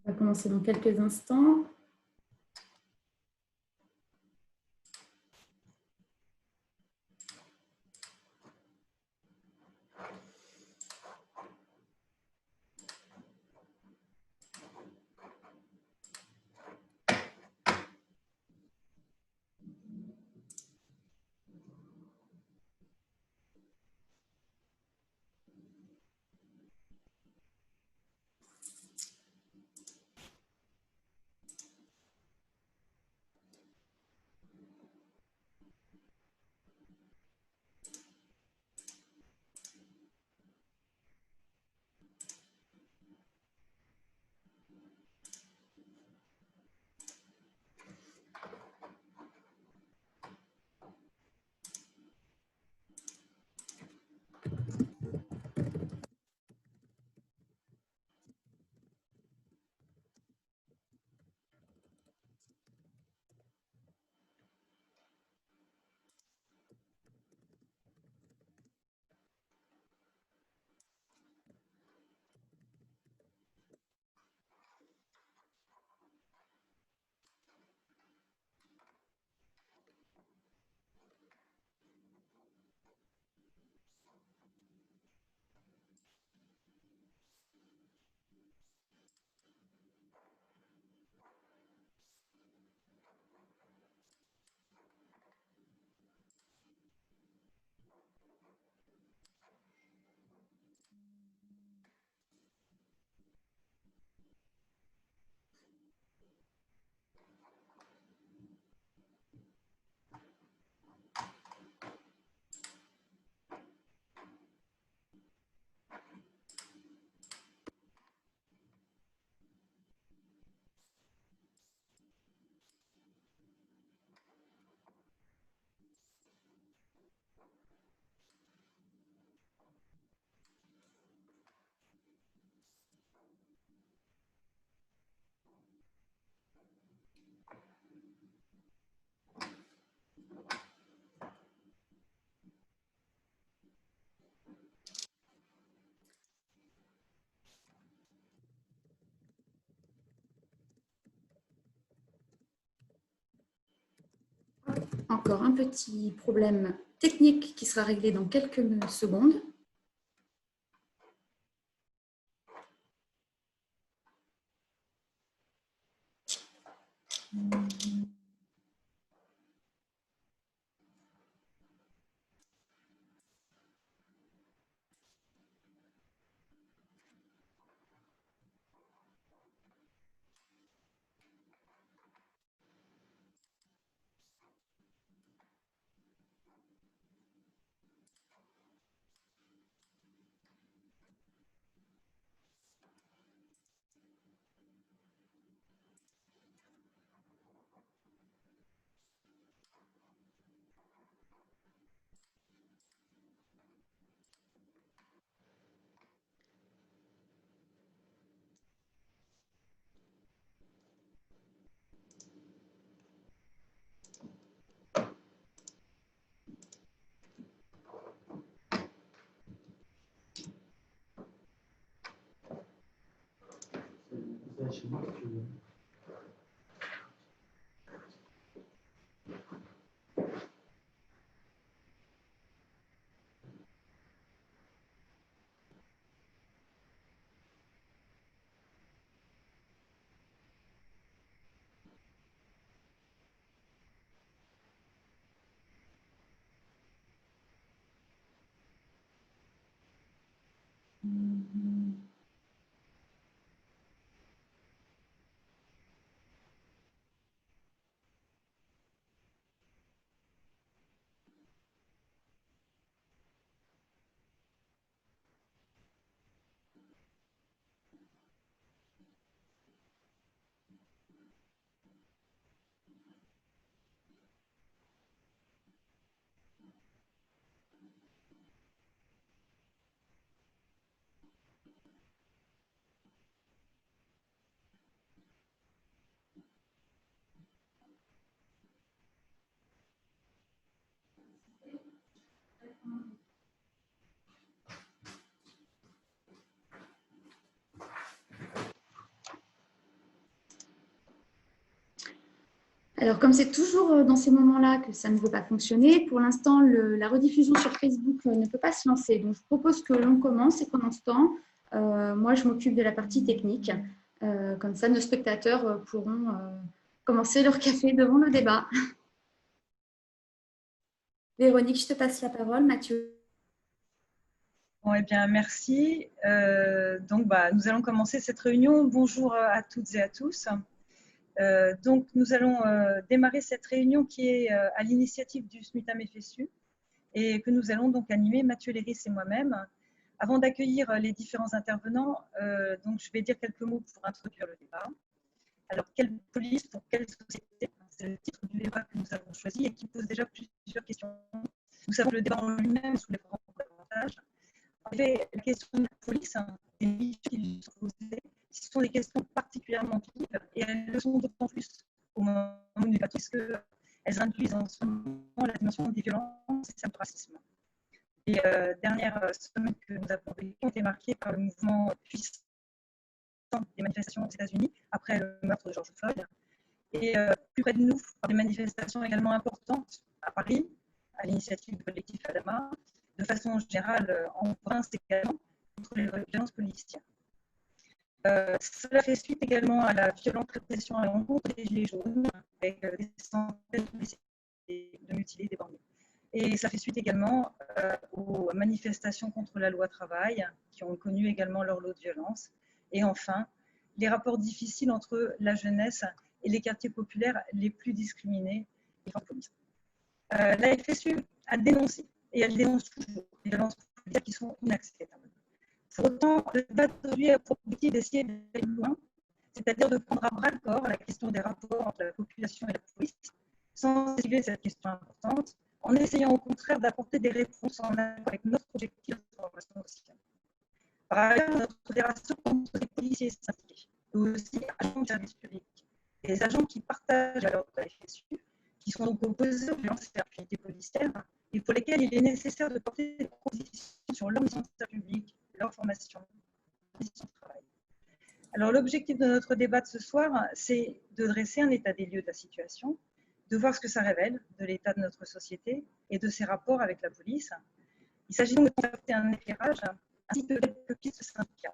On va commencer dans quelques instants. Encore un petit problème technique qui sera réglé dans quelques secondes. Alors, comme c'est toujours dans ces moments-là que ça ne veut pas fonctionner, pour l'instant, la rediffusion sur Facebook ne peut pas se lancer. Donc, je propose que l'on commence et pendant ce temps, moi, je m'occupe de la partie technique. Comme ça, nos spectateurs pourront commencer leur café devant le débat. Véronique, je te passe la parole. Mathieu. Bon, eh bien, merci. Donc, nous allons commencer cette réunion. Bonjour à toutes et à tous. Donc, nous allons démarrer cette réunion qui est à l'initiative du SMUTAM FSU et que nous allons donc animer Mathieu Léris et moi-même. Avant d'accueillir les différents intervenants, donc je vais dire quelques mots pour introduire le débat. Alors, quelle police pour quelle société? C'est le titre du débat que nous avons choisi et qui pose déjà plusieurs questions. Nous savons que le débat en lui-même soulèvera davantage. En fait, la question de la police, des missions qui lui sont posées, ce sont des questions particulièrement vives et elles le sont d'autant plus au moment du débat puisqu'elles induisent en ce moment la dimension des violences et du racisme. Les dernières semaines que nous avons vécues ont été marquées par le mouvement puissant des manifestations aux États-Unis après le meurtre de George Floyd et plus près de nous par des manifestations également importantes à Paris à l'initiative du collectif Adama, de façon générale en province également contre les violences policières. Cela fait suite également à la violente répression à l'encontre des Gilets jaunes avec des centaines de mutilés des banlieues. Et ça fait suite également aux manifestations contre la loi travail qui ont connu également leur lot de violence. Et enfin, les rapports difficiles entre la jeunesse et les quartiers populaires les plus discriminés et par police. La FSU a dénoncé, et elle dénonce toujours, les violences policières qui sont inacceptables. Pour autant, le débat d'aujourd'hui a pour objectif d'essayer d'aller plus loin, c'est-à-dire de prendre à bras le corps la question des rapports entre la population et la police, sans esquiver cette question importante, en essayant au contraire d'apporter des réponses en accord avec notre objectif de transformation sociale. Par ailleurs, notre fédération compte des policiers syndiqués, mais aussi agents de service public, des agents qui partagent la valeur de la FSU, qui sont donc opposés aux violences et à l'activité policière, et pour lesquels il est nécessaire de porter des propositions sur leur mission de service public, leur formation, leur mission de travail. Alors l'objectif de notre débat de ce soir, c'est de dresser un état des lieux de la situation, de voir ce que ça révèle de l'état de notre société et de ses rapports avec la police. Il s'agit donc de constater un éclairage ainsi que quelques pistes syndicales.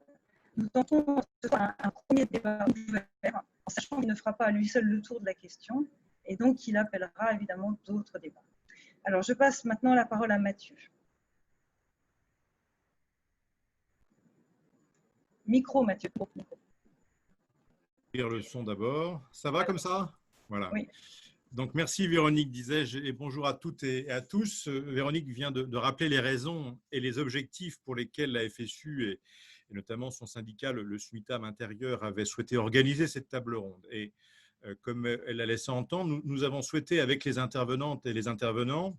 Nous tentons ce soir un premier débat ouvert, en sachant qu'il ne fera pas à lui seul le tour de la question, et donc qu'il appellera évidemment d'autres débats. Alors je passe maintenant la parole à Mathieu. Micro, Mathieu. Micro. Le son d'abord. Ça va comme ça? Voilà. Oui. Donc, merci Véronique, disais-je, et bonjour à toutes et à tous. Véronique vient de rappeler les raisons et les objectifs pour lesquels la FSU et notamment son syndicat, le SMUTAM intérieur, avait souhaité organiser cette table ronde. Et comme elle l'a laissé entendre, nous avons souhaité, avec les intervenantes et les intervenants,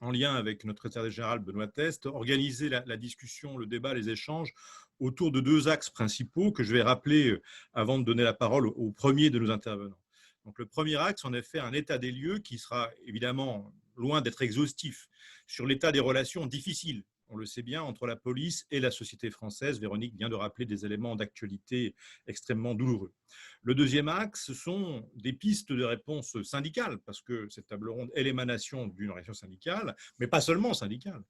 en lien avec notre secrétaire général Benoît Test, organiser la discussion, le débat, les échanges autour de deux axes principaux que je vais rappeler avant de donner la parole au premier de nos intervenants. Donc, le premier axe, en effet, un état des lieux qui sera évidemment loin d'être exhaustif sur l'état des relations difficiles, on le sait bien, entre la police et la société française. Véronique vient de rappeler des éléments d'actualité extrêmement douloureux. Le deuxième axe, ce sont des pistes de réponse syndicales, parce que cette table ronde est l'émanation d'une organisation syndicale, mais pas seulement syndicale,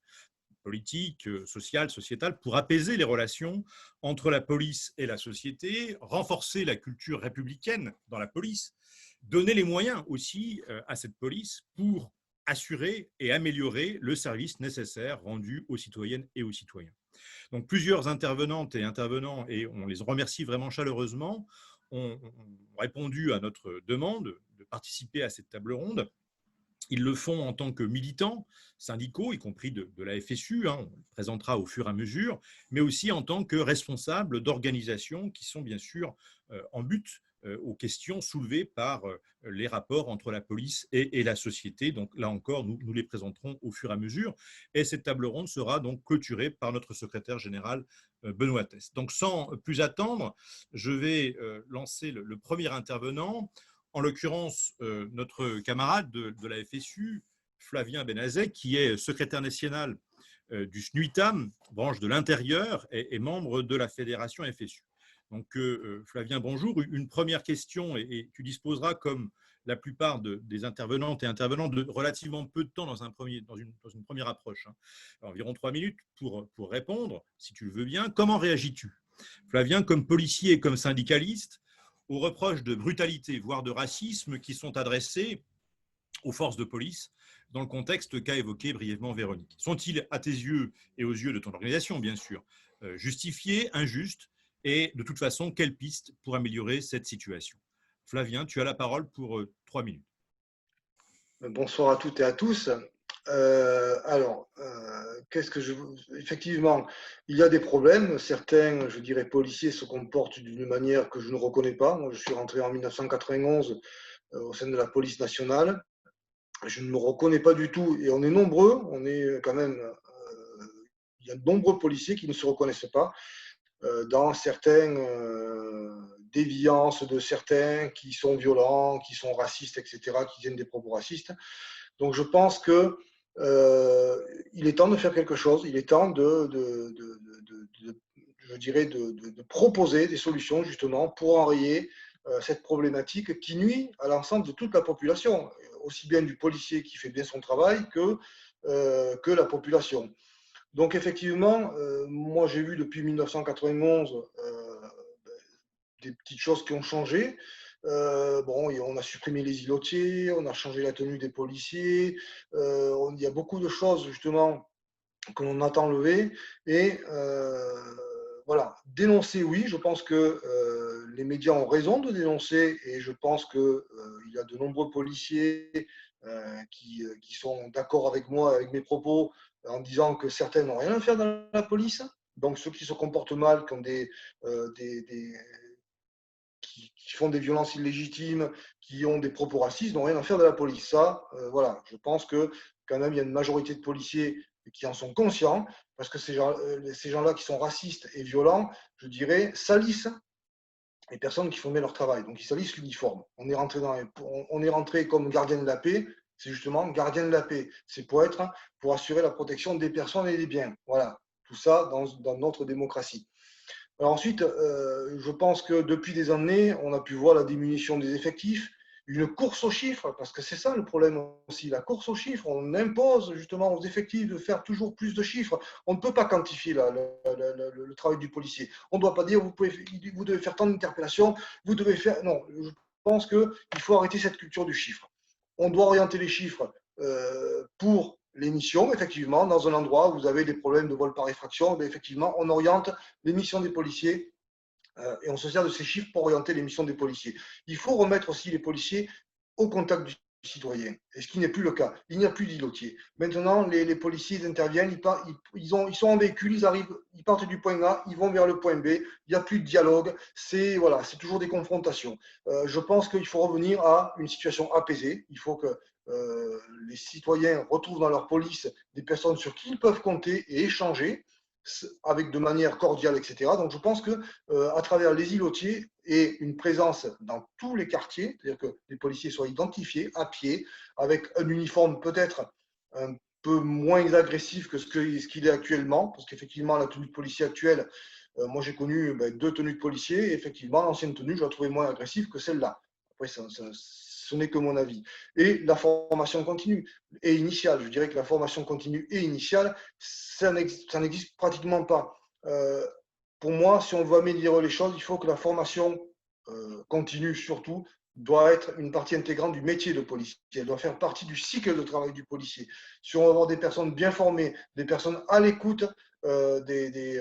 politique, sociale, sociétale, pour apaiser les relations entre la police et la société, renforcer la culture républicaine dans la police, donner les moyens aussi à cette police pour assurer et améliorer le service nécessaire rendu aux citoyennes et aux citoyens. Donc plusieurs intervenantes et intervenants, et on les remercie vraiment chaleureusement, ont répondu à notre demande de participer à cette table ronde. Ils le font en tant que militants syndicaux, y compris de la FSU, on le présentera au fur et à mesure, mais aussi en tant que responsables d'organisations qui sont bien sûr en but aux questions soulevées par les rapports entre la police et la société. Donc là encore, nous les présenterons au fur et à mesure. Et cette table ronde sera donc clôturée par notre secrétaire général Benoît Test. Donc sans plus attendre, je vais lancer le premier intervenant. En l'occurrence, notre camarade de la FSU, Flavien Benazet, qui est secrétaire national du SNUITAM, branche de l'intérieur, et membre de la fédération FSU. Donc, Flavien, bonjour. Une première question, et tu disposeras, comme la plupart des intervenantes et intervenants de relativement peu de temps dans une première approche. Environ 3 minutes pour répondre, si tu le veux bien. Comment réagis-tu, Flavien, comme policier et comme syndicaliste, aux reproches de brutalité, voire de racisme qui sont adressés aux forces de police dans le contexte qu'a évoqué brièvement Véronique? Sont-ils, à tes yeux et aux yeux de ton organisation, bien sûr, justifiés, injustes? Et de toute façon, quelle piste pour améliorer cette situation? Flavien, tu as la parole pour 3 minutes. Bonsoir à toutes et à tous. Effectivement, il y a des problèmes. Certains, je dirais, policiers se comportent d'une manière que je ne reconnais pas. Moi, je suis rentré en 1991 au sein de la police nationale. Je ne me reconnais pas du tout, et on est nombreux. On est quand même. Il y a de nombreux policiers qui ne se reconnaissent pas dans certaines déviances de certains qui sont violents, qui sont racistes, etc., qui tiennent des propos racistes. Donc je pense que il est temps de faire quelque chose. Il est temps je dirais, de proposer des solutions justement pour enrayer cette problématique qui nuit à l'ensemble de toute la population, aussi bien du policier qui fait bien son travail que la population. Donc effectivement, moi j'ai vu depuis 1991 des petites choses qui ont changé. On a supprimé les îlotiers, on a changé la tenue des policiers, il y a beaucoup de choses justement que l'on a enlevées. Et voilà, dénoncer, oui, je pense que les médias ont raison de dénoncer, et je pense qu'il y a de nombreux policiers qui sont d'accord avec moi, avec mes propos, en disant que certains n'ont rien à faire dans la police. Donc ceux qui se comportent mal, qui font des violences illégitimes, qui ont des propos racistes, n'ont rien à faire de la police. Ça, voilà, je pense que quand même il y a une majorité de policiers qui en sont conscients, parce que ces gens-là qui sont racistes et violents, je dirais, salissent les personnes qui font bien leur travail. Donc ils salissent l'uniforme. On est rentré comme gardien de la paix. C'est justement gardien de la paix. C'est pour assurer la protection des personnes et des biens. Voilà, tout ça dans notre démocratie. Alors ensuite, je pense que depuis des années, on a pu voir la diminution des effectifs, une course aux chiffres, parce que c'est ça le problème aussi, la course aux chiffres. On impose justement aux effectifs de faire toujours plus de chiffres. On ne peut pas quantifier le travail du policier. On ne doit pas dire vous devez faire tant d'interpellations, vous devez faire… Non, je pense qu'il faut arrêter cette culture du chiffre. On doit orienter les chiffres pour les missions, effectivement, dans un endroit où vous avez des problèmes de vol par effraction, effectivement, on oriente les missions des policiers et on se sert de ces chiffres pour orienter les missions des policiers. Il faut remettre aussi les policiers au contact du citoyen, et ce qui n'est plus le cas. Il n'y a plus d'îlotiers. Maintenant, les policiers ils interviennent, ils sont en véhicule, ils partent du point A, ils vont vers le point B, il n'y a plus de dialogue, c'est toujours des confrontations. Je pense qu'il faut revenir à une situation apaisée. Il faut que les citoyens retrouvent dans leur police des personnes sur qui ils peuvent compter et échanger avec de manière cordiale, etc. Donc je pense que à travers les îlotiers et une présence dans tous les quartiers, c'est-à-dire que les policiers soient identifiés à pied, avec un uniforme peut-être un peu moins agressif que ce qu'il est actuellement, parce qu'effectivement la tenue de policier actuelle, moi j'ai connu 2 tenues de policier, et effectivement l'ancienne tenue je la trouvais moins agressive que celle-là. Après ce n'est que mon avis. Et la formation continue et initiale, je dirais que la formation continue et initiale, ça n'existe pratiquement pas. Pour moi, si on veut améliorer les choses, il faut que la formation continue surtout doit être une partie intégrante du métier de policier. Elle doit faire partie du cycle de travail du policier. Si on veut avoir des personnes bien formées, des personnes à l'écoute des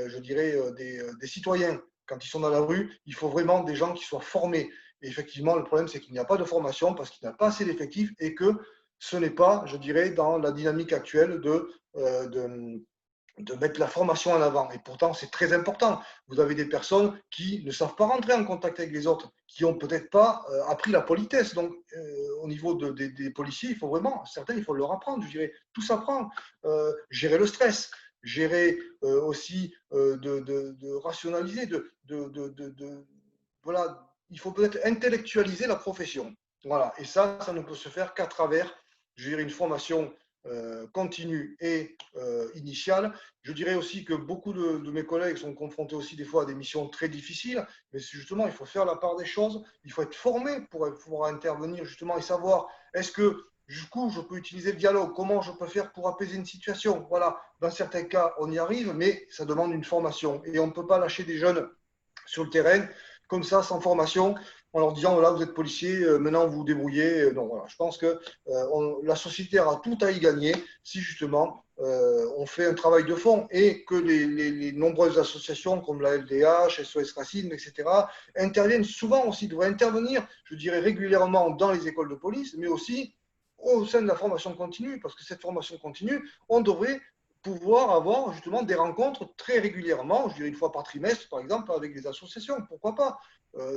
citoyens quand ils sont dans la rue, il faut vraiment des gens qui soient formés. Et effectivement, le problème, c'est qu'il n'y a pas de formation parce qu'il n'y a pas assez d'effectifs et que ce n'est pas, je dirais, dans la dynamique actuelle de mettre la formation en avant. Et pourtant, c'est très important. Vous avez des personnes qui ne savent pas rentrer en contact avec les autres, qui n'ont peut-être pas appris la politesse. Donc, au niveau des policiers, il faut vraiment, certains, il faut leur apprendre. Je dirais, tout s'apprend. Gérer le stress, gérer aussi de rationaliser, voilà, il faut peut-être intellectualiser la profession. Voilà. Et ça ne peut se faire qu'à travers, je dirais, une formation continue et initiale. Je dirais aussi que beaucoup de mes collègues sont confrontés aussi des fois à des missions très difficiles, mais justement, il faut faire la part des choses, il faut être formé pour pouvoir intervenir justement et savoir est-ce que jusqu'où je peux utiliser le dialogue, comment je peux faire pour apaiser une situation. Voilà, dans certains cas, on y arrive, mais ça demande une formation et on ne peut pas lâcher des jeunes sur le terrain comme ça, sans formation, en leur disant voilà, vous êtes policier, maintenant vous vous débrouillez. Donc voilà, je pense que la société aura tout à y gagner si justement on fait un travail de fond et que les nombreuses associations comme la LDH, SOS Racine, etc., interviennent souvent aussi, devraient intervenir, je dirais régulièrement dans les écoles de police, mais aussi au sein de la formation continue, parce que cette formation continue, on devrait pouvoir avoir justement des rencontres très régulièrement, je dirais une fois par trimestre par exemple, avec des associations, pourquoi pas,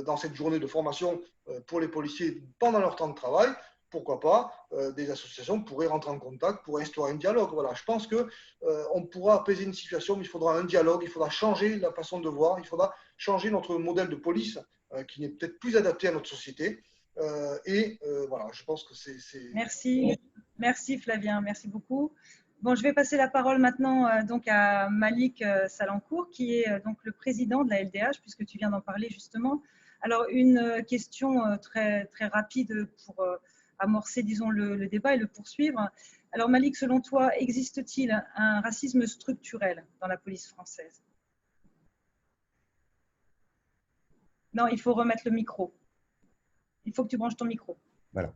dans cette journée de formation pour les policiers pendant leur temps de travail, pourquoi pas, des associations pourraient rentrer en contact pour instaurer un dialogue. Voilà, je pense qu'on pourra apaiser une situation, mais il faudra un dialogue, il faudra changer la façon de voir, il faudra changer notre modèle de police qui n'est peut-être plus adapté à notre société. Voilà, je pense que c'est… Merci Flavien, merci beaucoup. Bon, je vais passer la parole maintenant donc à Malik Salancourt, qui est donc le président de la LDH, puisque tu viens d'en parler justement. Alors, une question très, très rapide pour amorcer, disons, le débat et le poursuivre. Alors, Malik, selon toi, existe-t-il un racisme structurel dans la police française? Non, il faut remettre le micro. Il faut que tu branches ton micro. Voilà.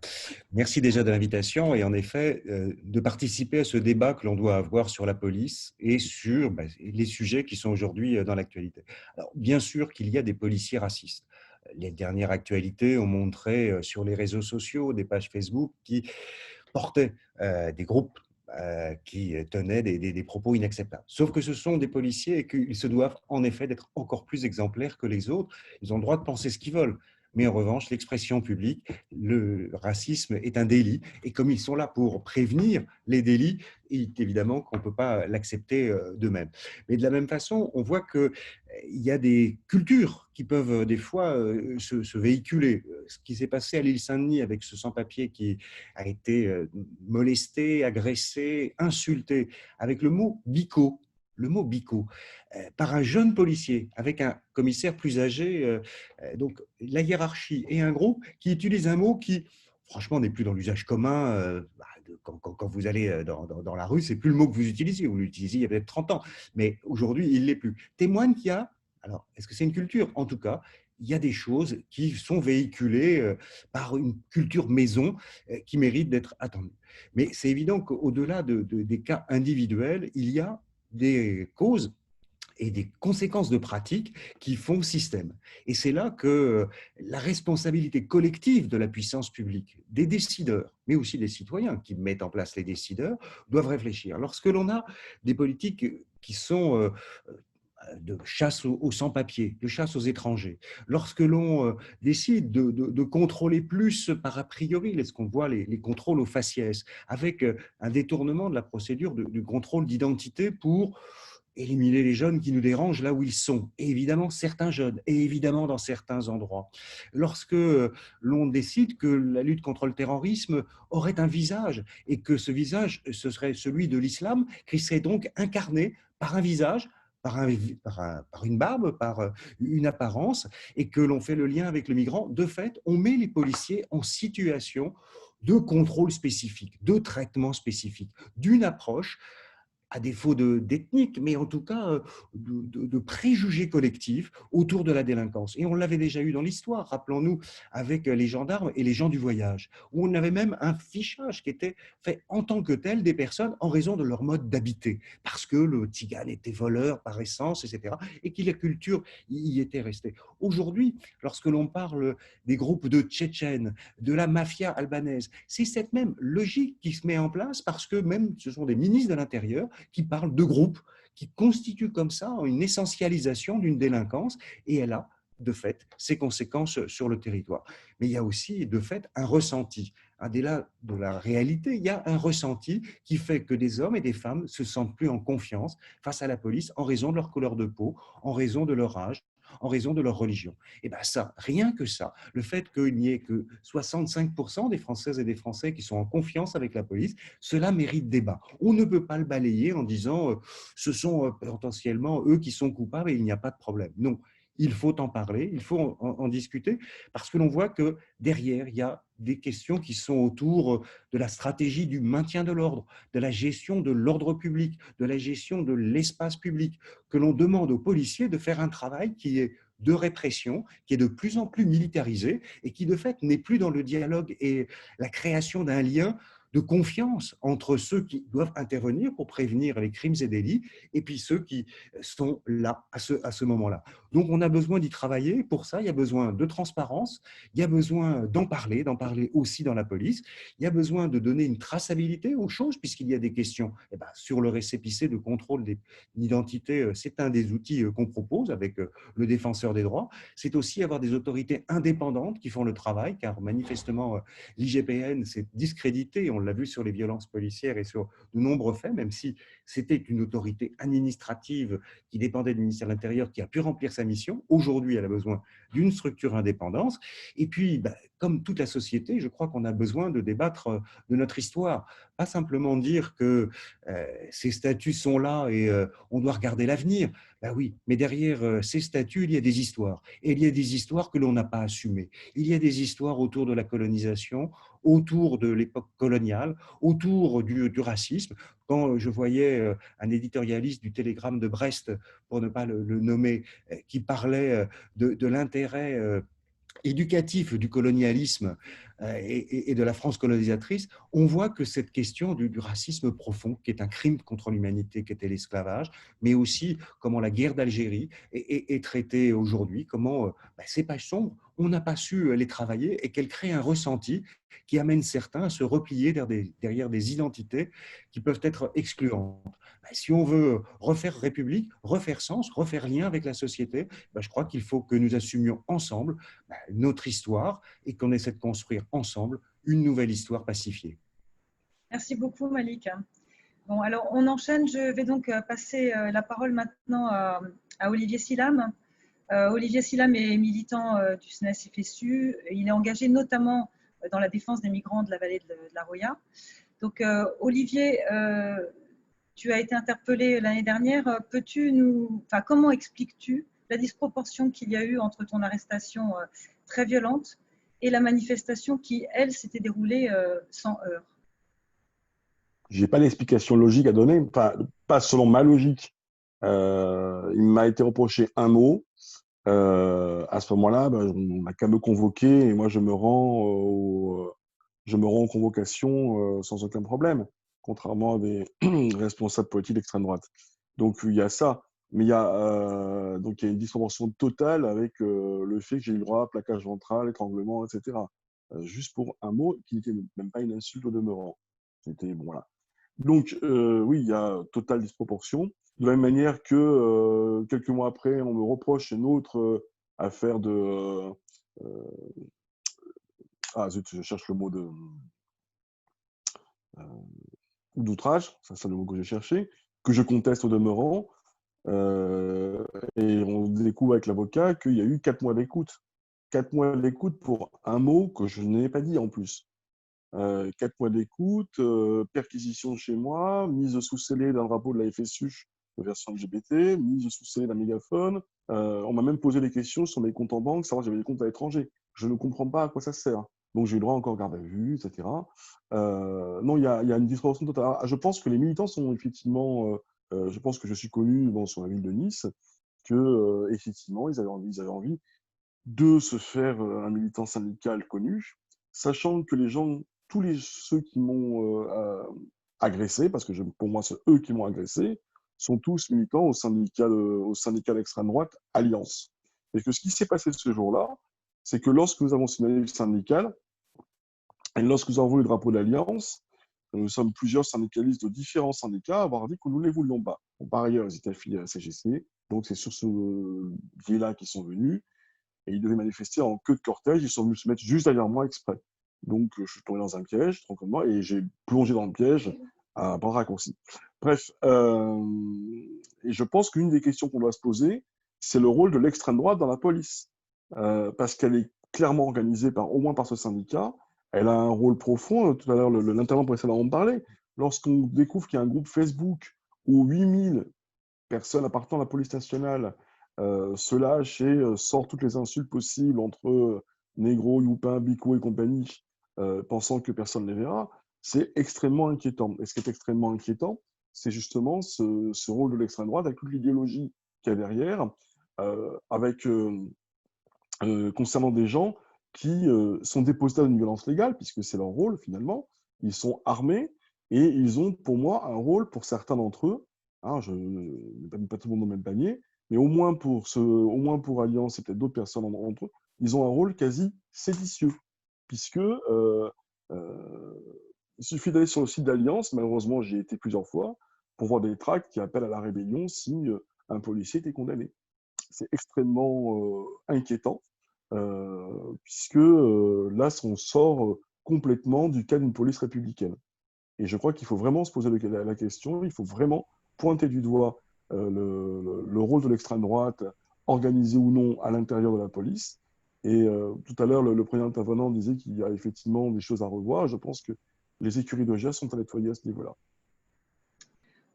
Merci déjà de l'invitation et en effet de participer à ce débat que l'on doit avoir sur la police et sur les sujets qui sont aujourd'hui dans l'actualité. Alors, bien sûr qu'il y a des policiers racistes. Les dernières actualités ont montré sur les réseaux sociaux des pages Facebook qui portaient des groupes qui tenaient des propos inacceptables. Sauf que ce sont des policiers et qu'ils se doivent en effet d'être encore plus exemplaires que les autres. Ils ont le droit de penser ce qu'ils veulent. Mais en revanche, l'expression publique, le racisme est un délit. Et comme ils sont là pour prévenir les délits, il est évidemment qu'on ne peut pas l'accepter d'eux-mêmes. Mais de la même façon, on voit qu'il y a des cultures qui peuvent des fois se véhiculer. Ce qui s'est passé à l'île Saint-Denis avec ce sans-papier qui a été molesté, agressé, insulté, avec le mot bico. Le mot bico, par un jeune policier avec un commissaire plus âgé, donc la hiérarchie et un groupe qui utilise un mot qui, franchement, n'est plus dans l'usage commun. Quand vous allez dans la rue, c'est plus le mot que vous utilisez. Vous l'utilisiez il y a peut-être 30 ans, mais aujourd'hui, il ne l'est plus. Témoigne qu'il y a, alors, est-ce que c'est une culture? En tout cas, il y a des choses qui sont véhiculées par une culture maison qui méritent d'être attendues. Mais c'est évident qu'au-delà des cas individuels, il y a des causes et des conséquences de pratiques qui font système. Et c'est là que la responsabilité collective de la puissance publique, des décideurs, mais aussi des citoyens qui mettent en place les décideurs, doivent réfléchir. Lorsque l'on a des politiques qui sont de chasse aux sans-papiers, de chasse aux étrangers, lorsque l'on décide de contrôler plus par a priori, ce qu'on voit les contrôles au faciès, avec un détournement de la procédure du contrôle d'identité pour éliminer les jeunes qui nous dérangent là où ils sont, et évidemment certains jeunes, et évidemment dans certains endroits. Lorsque l'on décide que la lutte contre le terrorisme aurait un visage, et que ce visage, ce serait celui de l'islam, qui serait donc incarné par un visage, par une barbe, par une apparence, et que l'on fait le lien avec le migrant, de fait, on met les policiers en situation de contrôle spécifique, de traitement spécifique, d'une approche à défaut d'ethnique, mais en tout cas de préjugés collectifs autour de la délinquance. Et on l'avait déjà eu dans l'histoire, rappelons-nous, avec les gendarmes et les gens du voyage, où on avait même un fichage qui était fait en tant que tel des personnes en raison de leur mode d'habiter, parce que le tzigane était voleur par essence, etc., et que la culture y était restée. Aujourd'hui, lorsque l'on parle des groupes de Tchétchènes, de la mafia albanaise, c'est cette même logique qui se met en place, parce que même ce sont des ministres de l'Intérieur qui parle de groupes, qui constituent comme ça une essentialisation d'une délinquance, et elle a, de fait, ses conséquences sur le territoire. Mais il y a aussi, de fait, un ressenti. Au-delà de la réalité, il y a un ressenti qui fait que des hommes et des femmes se sentent plus en confiance face à la police en raison de leur couleur de peau, en raison de leur âge, en raison de leur religion. Et bien ça, rien que ça, le fait qu'il n'y ait que 65% des Françaises et des Français qui sont en confiance avec la police, cela mérite débat. On ne peut pas le balayer en disant ce sont potentiellement eux qui sont coupables et il n'y a pas de problème. Non, il faut en parler, il faut en discuter, parce que l'on voit que derrière, il y a des questions qui sont autour de la stratégie du maintien de l'ordre, de la gestion de l'ordre public, de la gestion de l'espace public, que l'on demande aux policiers de faire un travail qui est de répression, qui est de plus en plus militarisé et qui, de fait, n'est plus dans le dialogue et la création d'un lien de confiance entre ceux qui doivent intervenir pour prévenir les crimes et délits et puis ceux qui sont là à ce moment-là. Donc, on a besoin d'y travailler. Pour ça, il y a besoin de transparence, il y a besoin d'en parler aussi dans la police. Il y a besoin de donner une traçabilité aux choses, puisqu'il y a des questions sur le récépissé de contrôle d'identité. C'est un des outils qu'on propose avec le défenseur des droits. C'est aussi avoir des autorités indépendantes qui font le travail, car manifestement, l'IGPN s'est discrédité, on l'a vu sur les violences policières et sur de nombreux faits, même si c'était une autorité administrative qui dépendait du ministère de l'Intérieur, qui a pu remplir sa mission. Aujourd'hui, elle a besoin d'une structure indépendante. Et puis, comme toute la société, je crois qu'on a besoin de débattre de notre histoire. Pas simplement dire que ces statuts sont là et on doit regarder l'avenir. Ben oui, mais derrière ces statuts, il y a des histoires. Et il y a des histoires que l'on n'a pas assumées. Il y a des histoires autour de la colonisation, autour de l'époque coloniale, autour du racisme. Quand je voyais un éditorialiste du Télégramme de Brest, pour ne pas le nommer, qui parlait de l'intérêt éducatif du colonialisme et de la France colonisatrice, on voit que cette question du racisme profond, qui est un crime contre l'humanité, qui était l'esclavage, mais aussi comment la guerre d'Algérie est traitée aujourd'hui, comment ces pages sombres, on n'a pas su les travailler et qu'elles créent un ressenti qui amène certains à se replier derrière des identités qui peuvent être excluantes. Si on veut refaire République, refaire sens, refaire lien avec la société, je crois qu'il faut que nous assumions ensemble notre histoire et qu'on essaie de construire ensemble une nouvelle histoire pacifiée. Merci beaucoup, Malik. Bon, alors on enchaîne. Je vais donc passer la parole maintenant à Olivier Silam. Olivier Silam est militant du SNES-FSU. Il est engagé notamment dans la défense des migrants de la vallée de la Roya. Donc, Olivier, tu as été interpellé l'année dernière. Comment expliques-tu la disproportion qu'il y a eu entre ton arrestation très violente et la manifestation qui, elle, s'était déroulée sans heurts? Je n'ai pas d'explication logique à donner, pas selon ma logique. Il m'a été reproché un mot. À ce moment-là, on n'a qu'à me convoquer et moi je me rends en convocation sans aucun problème, contrairement à des responsables politiques d'extrême droite. Donc il y a ça, mais il y a une disproportion totale avec le fait que j'ai eu le droit à plaquage ventral, étranglement, etc. Juste pour un mot qui n'était même pas une insulte au demeurant. C'était bon là. Donc oui, il y a totale disproportion. De la même manière que quelques mois après, on me reproche une autre affaire de... je cherche le mot d'outrage, c'est le mot que j'ai cherché, que je conteste au demeurant. Et on découvre avec l'avocat qu'il y a eu 4 mois d'écoute. 4 mois d'écoute pour un mot que je n'ai pas dit en plus. 4 mois d'écoute, perquisition chez moi, mise sous scellé d'un drapeau de la FSU, version LGBT, mise sous scellé d'un mégaphone. On m'a même posé des questions sur mes comptes en banque, savoir si j'avais des comptes à l'étranger. Je ne comprends pas à quoi ça sert. Donc j'ai eu le droit encore garde à vue, etc. Non, il y a une disproportion totale. Alors, je pense que les militants sont effectivement, je pense que je suis connu sur la ville de Nice, que effectivement ils avaient envie de se faire un militant syndical connu, sachant que les gens, ceux qui m'ont agressé, parce que pour moi c'est eux qui m'ont agressé, sont tous militants au syndicat d'extrême droite Alliance. Et que ce qui s'est passé ce jour-là, c'est que lorsque nous avons signalé le syndical, et lorsque nous avons vu le drapeau d'Alliance, nous sommes plusieurs syndicalistes de différents syndicats à avoir dit que nous ne les voulions pas. Bon, par ailleurs, ils étaient affiliés à la CGC, donc c'est sur ce biais-là qu'ils sont venus, et ils devaient manifester en queue de cortège, ils sont venus se mettre juste derrière moi exprès. Donc, je suis tombé dans un piège, tranquillement, et j'ai plongé dans le piège à bras raccourcis. Bref, et je pense qu'une des questions qu'on doit se poser, c'est le rôle de l'extrême droite dans la police. Parce qu'elle est clairement organisée au moins par ce syndicat. Elle a un rôle profond. Tout à l'heure, l'intervenant précédent en parlait. Lorsqu'on découvre qu'il y a un groupe Facebook où 8000 personnes appartenant à la police nationale se lâchent et sortent toutes les insultes possibles entre négro, youpin, bico et compagnie, pensant que personne ne les verra, c'est extrêmement inquiétant. Et ce qui est extrêmement inquiétant, c'est justement ce rôle de l'extrême droite avec toute l'idéologie qu'il y a derrière, concernant des gens qui sont dépositaires d'une violence légale, puisque c'est leur rôle finalement. Ils sont armés et ils ont, pour moi, un rôle, pour certains d'entre eux, hein, je ne mets pas tout le monde dans le même panier, mais au moins pour Alliance et peut-être d'autres personnes entre eux, ils ont un rôle quasi séditieux, puisque il suffit d'aller sur le site d'Alliance, malheureusement j'y ai été plusieurs fois, pour voir des tracts qui appellent à la rébellion si un policier était condamné. C'est extrêmement inquiétant, puisque là, on sort complètement du cadre d'une police républicaine. Et je crois qu'il faut vraiment se poser la question, il faut vraiment pointer du doigt le rôle de l'extrême droite, organisé ou non à l'intérieur de la police. Et tout à l'heure, le premier intervenant disait qu'il y a effectivement des choses à revoir. Je pense que les écuries de GES sont à nettoyer à ce niveau-là.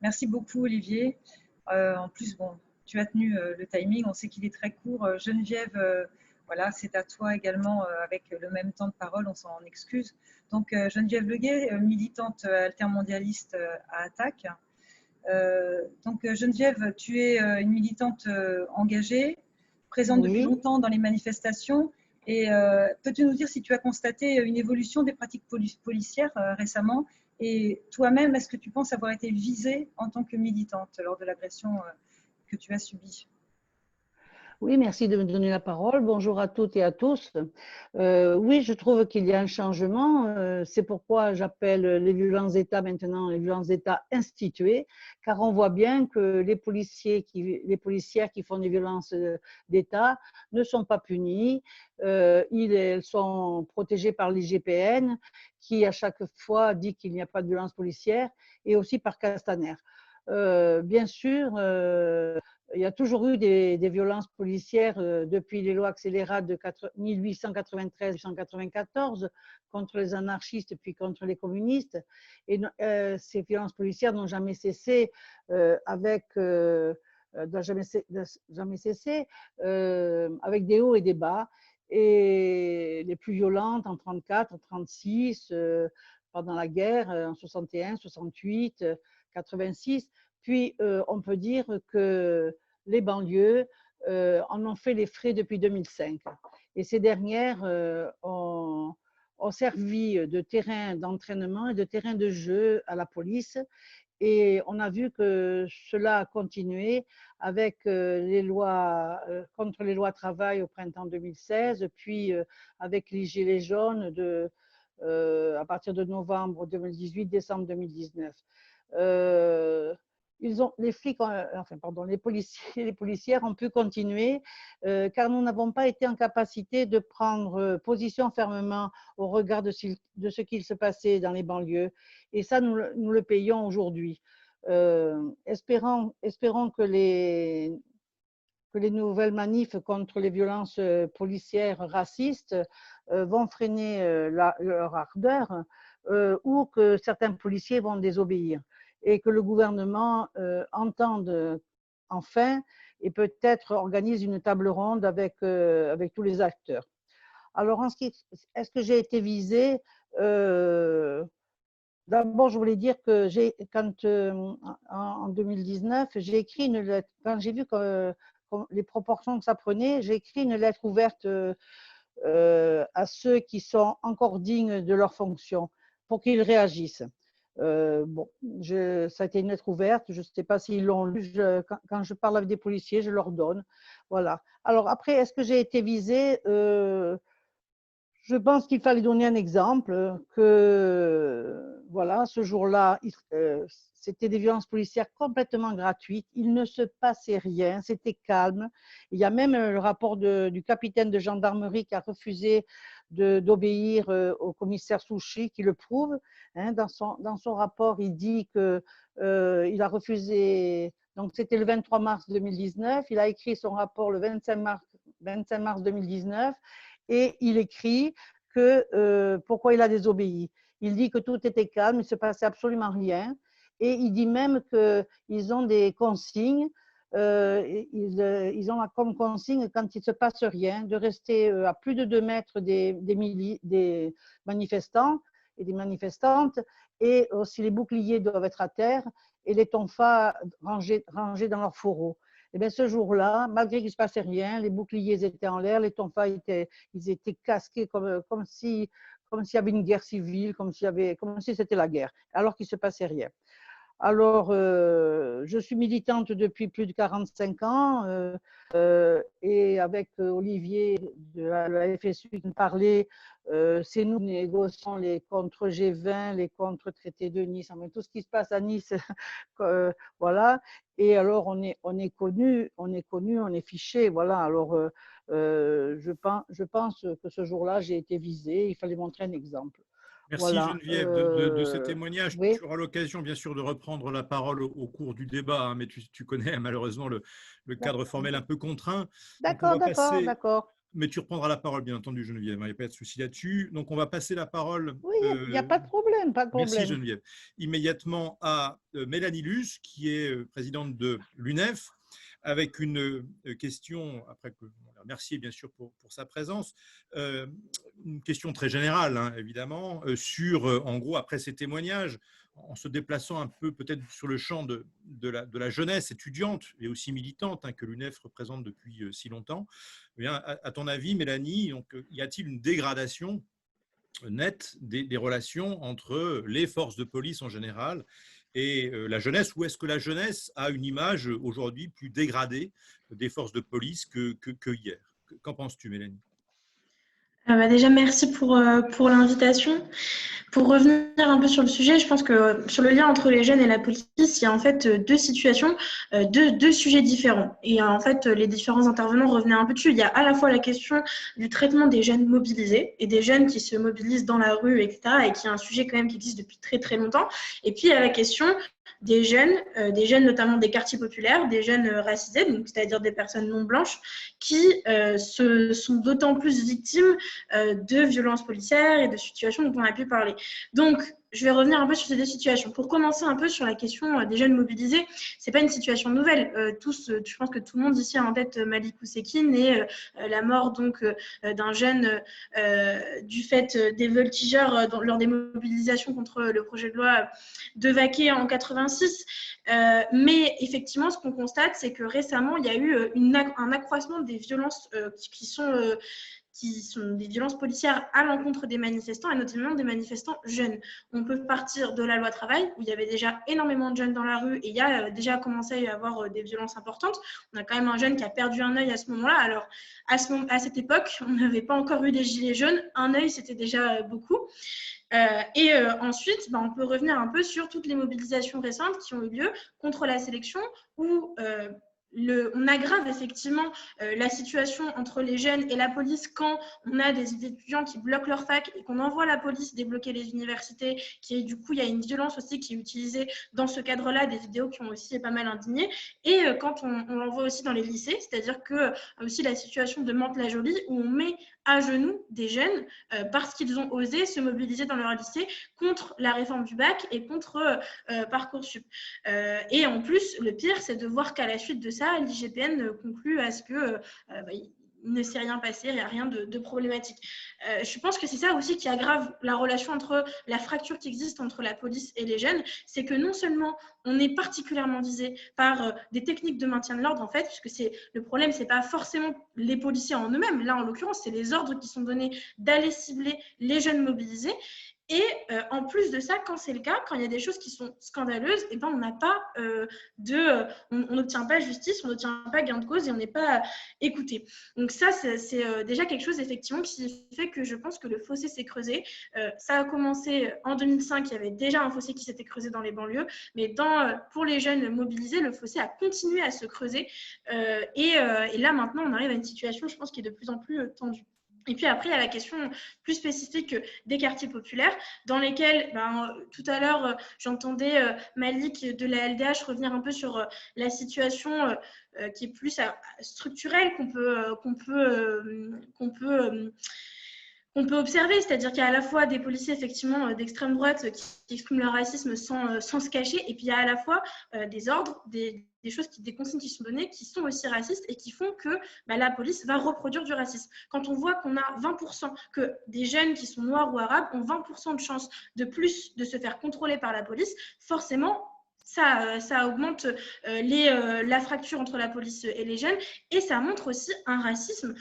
Merci beaucoup, Olivier. En plus, bon, tu as tenu le timing, on sait qu'il est très court. Geneviève, voilà, c'est à toi également avec le même temps de parole, on s'en excuse. Donc, Geneviève Leguet, militante altermondialiste à Attaque. Donc, Geneviève, tu es une militante engagée, présente depuis longtemps dans les manifestations. Et peux-tu nous dire si tu as constaté une évolution des pratiques policières récemment? Et toi-même, est-ce que tu penses avoir été visée en tant que militante lors de l'agression que tu as subie? Oui, merci de me donner la parole. Bonjour à toutes et à tous. Oui, je trouve qu'il y a un changement. C'est pourquoi j'appelle les violences d'État maintenant les violences d'État instituées, car on voit bien que les policières qui font des violences d'État ne sont pas punies. Elles sont protégées par l'IGPN, qui à chaque fois dit qu'il n'y a pas de violence policière, et aussi par Castaner. Bien sûr, il y a toujours eu des violences policières depuis les lois accélérates de 1893-1894 contre les anarchistes puis contre les communistes. Et ces violences policières n'ont jamais cessé avec des hauts et des bas. Et les plus violentes en 1934, en 1936, pendant la guerre, en 61, 68, 86. Puis, on peut dire que les banlieues en ont fait les frais depuis 2005. Et ces dernières ont servi de terrain d'entraînement et de terrain de jeu à la police. Et on a vu que cela a continué avec les lois contre les lois travail au printemps 2016, puis avec les gilets jaunes à partir de novembre 2018, décembre 2019. Les policières ont pu continuer car nous n'avons pas été en capacité de prendre position fermement au regard de ce qu'il se passait dans les banlieues. Et ça, nous le payons aujourd'hui. Espérons que les nouvelles manifs contre les violences policières racistes vont freiner leur ardeur ou que certains policiers vont désobéir et que le gouvernement entende enfin et peut-être organise une table ronde avec tous les acteurs. Alors, est-ce que j'ai été visée? D'abord, je voulais dire que en 2019, j'ai écrit une lettre. Quand j'ai vu les proportions que ça prenait, j'ai écrit une lettre ouverte à ceux qui sont encore dignes de leur fonction pour qu'ils réagissent. Ça a été une lettre ouverte. Je ne sais pas s'ils l'ont lu. Quand je parle avec des policiers, je leur donne. Voilà. Alors après, est-ce que j'ai été visée? Je pense qu'il fallait donner un exemple, que voilà, ce jour-là, c'était des violences policières complètement gratuites. Il ne se passait rien, c'était calme. Il y a même le rapport du capitaine de gendarmerie qui a refusé d'obéir au commissaire Souchy qui le prouve. Hein, dans son rapport, il dit qu'il a refusé, donc c'était le 23 mars 2019, il a écrit son rapport le 25 mars 2019 et il écrit que pourquoi il a désobéi. Il dit que tout était calme, il ne se passait absolument rien et il dit même qu'ils ont des consignes. Ils ont comme consigne, quand il ne se passe rien, de rester à plus de 2 mètres des manifestants et des manifestantes, et aussi les boucliers doivent être à terre et les tonfas rangés dans leur fourreau. Et bien ce jour-là, malgré qu'il ne se passait rien, les boucliers étaient en l'air, les tonfas étaient casqués comme s'il y avait une guerre civile, comme si c'était la guerre, alors qu'il ne se passait rien. Alors, je suis militante depuis plus de 45 ans et avec Olivier de la FSU qui me parlait, c'est nous qui négocions les contre G20, les contre traités de Nice, enfin, tout ce qui se passe à Nice, voilà. Et alors, on est connu, on est fiché, voilà. Alors, je pense que ce jour-là, j'ai été visée, il fallait montrer un exemple. Merci voilà. Geneviève de ces témoignages. Oui. Tu auras l'occasion bien sûr de reprendre la parole au cours du débat, hein, mais tu connais malheureusement le cadre formel un peu contraint. D'accord. Mais tu reprendras la parole bien entendu Geneviève, il n'y a pas de souci là-dessus. Donc on va passer la parole. Oui, il n'y a pas de problème, Merci Geneviève. Immédiatement à Mélanie Luce qui est présidente de l'UNEF, avec une question, après que on la remercie bien sûr pour sa présence, une question très générale, hein, évidemment, sur, en gros, après ces témoignages, en se déplaçant un peu peut-être sur le champ de la jeunesse étudiante et aussi militante, hein, que l'UNEF représente depuis si longtemps. Eh bien, à ton avis, Mélanie, donc, y a-t-il une dégradation nette des relations entre les forces de police en général et la jeunesse, ou est-ce que la jeunesse a une image aujourd'hui plus dégradée des forces de police que hier? Qu'en penses-tu, Mélanie? Déjà, merci pour l'invitation. Pour revenir un peu sur le sujet, je pense que sur le lien entre les jeunes et la police, il y a en fait deux situations, deux sujets différents. Et en fait, les différents intervenants revenaient un peu dessus. Il y a à la fois la question du traitement des jeunes mobilisés et des jeunes qui se mobilisent dans la rue, etc., et qui est un sujet quand même qui existe depuis très très longtemps. Et puis, il y a la question des jeunes notamment des quartiers populaires, des jeunes racisés, donc c'est-à-dire des personnes non blanches, qui sont d'autant plus victimes de violences policières et de situations dont on a pu parler. Donc, je vais revenir un peu sur ces deux situations. Pour commencer un peu sur la question des jeunes mobilisés, c'est pas une situation nouvelle. Je pense que tout le monde ici a en tête Malik Oussekine et la mort donc d'un jeune du fait des voltigeurs lors des mobilisations contre le projet de loi de Vaquet en 86. Mais effectivement, ce qu'on constate, c'est que récemment, il y a eu un accroissement des violences qui sont des violences policières à l'encontre des manifestants, et notamment des manifestants jeunes. On peut partir de la loi travail, où il y avait déjà énormément de jeunes dans la rue, et il y a déjà commencé à y avoir des violences importantes. On a quand même un jeune qui a perdu un œil à ce moment-là. Alors, à cette époque, on n'avait pas encore eu des gilets jaunes. Un œil, c'était déjà beaucoup. Ensuite, on peut revenir un peu sur toutes les mobilisations récentes qui ont eu lieu contre la sélection, où on aggrave effectivement la situation entre les jeunes et la police quand on a des étudiants qui bloquent leur fac et qu'on envoie la police débloquer les universités, du coup, il y a une violence aussi qui est utilisée dans ce cadre-là, des vidéos qui ont aussi pas mal indigné. Et quand on l'envoie aussi dans les lycées, c'est-à-dire que aussi la situation de Mantes-la-Jolie, où on met à genoux des jeunes parce qu'ils ont osé se mobiliser dans leur lycée contre la réforme du bac et contre Parcoursup. Et en plus, le pire, c'est de voir qu'à la suite de ça, l'IGPN conclut à ce que il ne s'est rien passé, il n'y a rien de problématique. Je pense que c'est ça aussi qui aggrave la relation entre la fracture qui existe entre la police et les jeunes, c'est que non seulement on est particulièrement visé par des techniques de maintien de l'ordre, en fait, puisque le problème, ce n'est pas forcément les policiers en eux-mêmes, là en l'occurrence, c'est les ordres qui sont donnés d'aller cibler les jeunes mobilisés. Et en plus de ça, quand c'est le cas, quand il y a des choses qui sont scandaleuses, eh ben, on n'a pas on n'obtient pas justice, on n'obtient pas gain de cause et on n'est pas écouté. Donc ça, c'est déjà quelque chose effectivement qui fait que je pense que le fossé s'est creusé. Ça a commencé en 2005, il y avait déjà un fossé qui s'était creusé dans les banlieues, mais pour les jeunes mobilisés, le fossé a continué à se creuser. Et là, maintenant, on arrive à une situation, je pense, qui est de plus en plus tendue. Et puis après, il y a la question plus spécifique des quartiers populaires, dans lesquels, tout à l'heure, j'entendais Malik de la LDH revenir un peu sur la situation qui est plus structurelle qu'on peut observer, c'est-à-dire qu'il y a à la fois des policiers effectivement d'extrême droite qui expriment leur racisme sans se cacher, et puis il y a à la fois des ordres, des choses, des consignes qui sont données qui sont aussi racistes et qui font que la police va reproduire du racisme. Quand on voit qu'on a 20%, que des jeunes qui sont noirs ou arabes ont 20% de chances de plus de se faire contrôler par la police, forcément, ça augmente la fracture entre la police et les jeunes, et ça montre aussi un racisme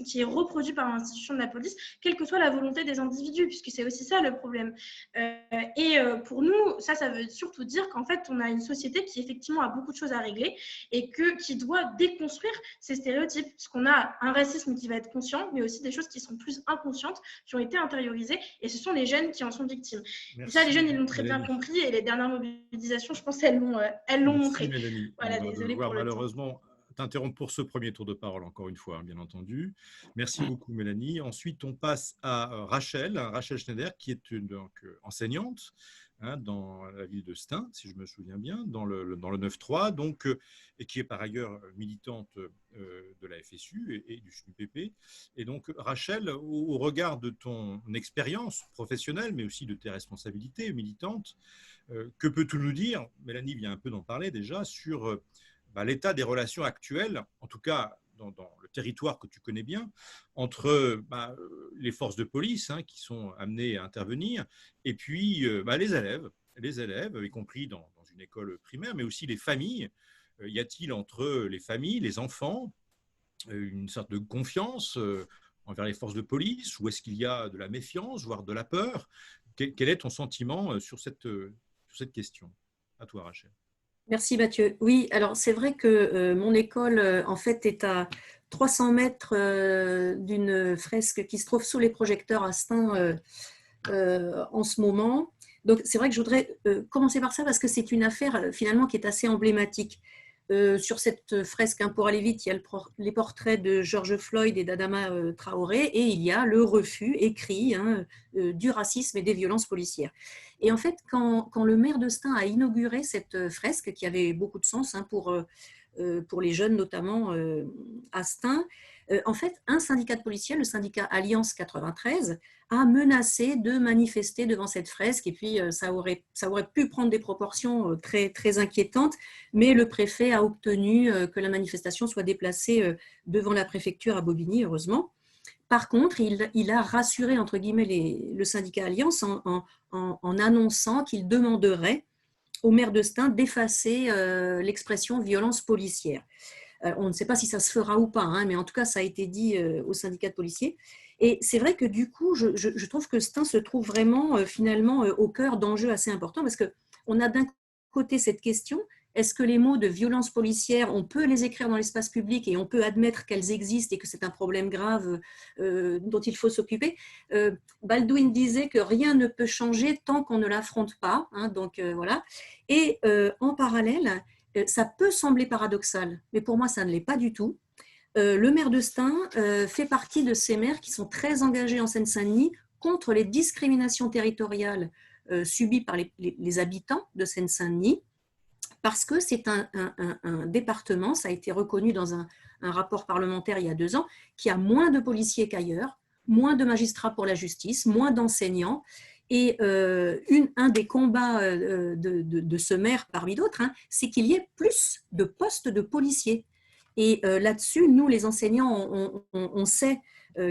qui est reproduit par l'institution de la police, quelle que soit la volonté des individus, puisque c'est aussi ça le problème. Pour nous, ça veut surtout dire qu'en fait, on a une société qui effectivement a beaucoup de choses à régler et qui doit déconstruire ces stéréotypes, parce qu'on a un racisme qui va être conscient, mais aussi des choses qui sont plus inconscientes, qui ont été intériorisées, et ce sont les jeunes qui en sont victimes. Merci, ça, les jeunes, ils l'ont très Mélanie. bien compris, et les dernières mobilisations, je pense, elles l'ont montré. Mélanie. Voilà, On va désolée devoir pour le temps. malheureusement t'interrompre pour ce premier tour de parole, encore une fois, bien entendu. Merci beaucoup, Mélanie. Ensuite, on passe à Rachel Schneider, qui est donc enseignante dans la ville de Stein, si je me souviens bien, dans le 9-3, donc, et qui est par ailleurs militante de la FSU et du SNUPP. Et donc, Rachel, au regard de ton expérience professionnelle, mais aussi de tes responsabilités militantes, que peux-tu nous dire, Mélanie vient un peu d'en parler déjà, sur l'état des relations actuelles, en tout cas dans le territoire que tu connais bien, entre les forces de police qui sont amenées à intervenir, et puis les élèves, y compris dans une école primaire, mais aussi les familles. Y a-t-il entre les familles, les enfants, une sorte de confiance envers les forces de police, ou est-ce qu'il y a de la méfiance, voire de la peur? Quel est ton sentiment sur cette question? À toi, Rachel. Merci Mathieu. Oui, alors c'est vrai que mon école en fait est à 300 mètres d'une fresque qui se trouve sous les projecteurs à Stein en ce moment. Donc c'est vrai que je voudrais commencer par ça parce que c'est une affaire finalement qui est assez emblématique. Sur cette fresque, pour aller vite, il y a les portraits de George Floyd et d'Adama Traoré, et il y a le refus écrit du racisme et des violences policières. Et en fait, quand le maire de Stein a inauguré cette fresque, qui avait beaucoup de sens pour les jeunes notamment à Stein, en fait, un syndicat de policiers, le syndicat Alliance 93, a menacé de manifester devant cette fresque, et puis ça aurait pu prendre des proportions très, très inquiétantes, mais le préfet a obtenu que la manifestation soit déplacée devant la préfecture à Bobigny, heureusement. Par contre, il a rassuré, entre guillemets, le syndicat Alliance en annonçant qu'il demanderait au maire de Stein d'effacer l'expression violence policière. On ne sait pas si ça se fera ou pas, mais en tout cas, ça a été dit au syndicat de policiers. Et c'est vrai que du coup, je trouve que Stein se trouve vraiment finalement au cœur d'enjeux assez importants, parce qu'on a d'un côté cette question, est-ce que les mots de violence policière, on peut les écrire dans l'espace public et on peut admettre qu'elles existent et que c'est un problème grave dont il faut s'occuper? Baldwin disait que rien ne peut changer tant qu'on ne l'affronte pas. Donc voilà. Et en parallèle, ça peut sembler paradoxal, mais pour moi, ça ne l'est pas du tout. Le maire de Stein fait partie de ces maires qui sont très engagés en Seine-Saint-Denis contre les discriminations territoriales subies par les habitants de Seine-Saint-Denis, parce que c'est un département, ça a été reconnu dans un rapport parlementaire il y a 2 ans, qui a moins de policiers qu'ailleurs, moins de magistrats pour la justice, moins d'enseignants. Et un des combats de ce maire, parmi d'autres, c'est qu'il y ait plus de postes de policiers. Et là-dessus, nous, les enseignants, on sait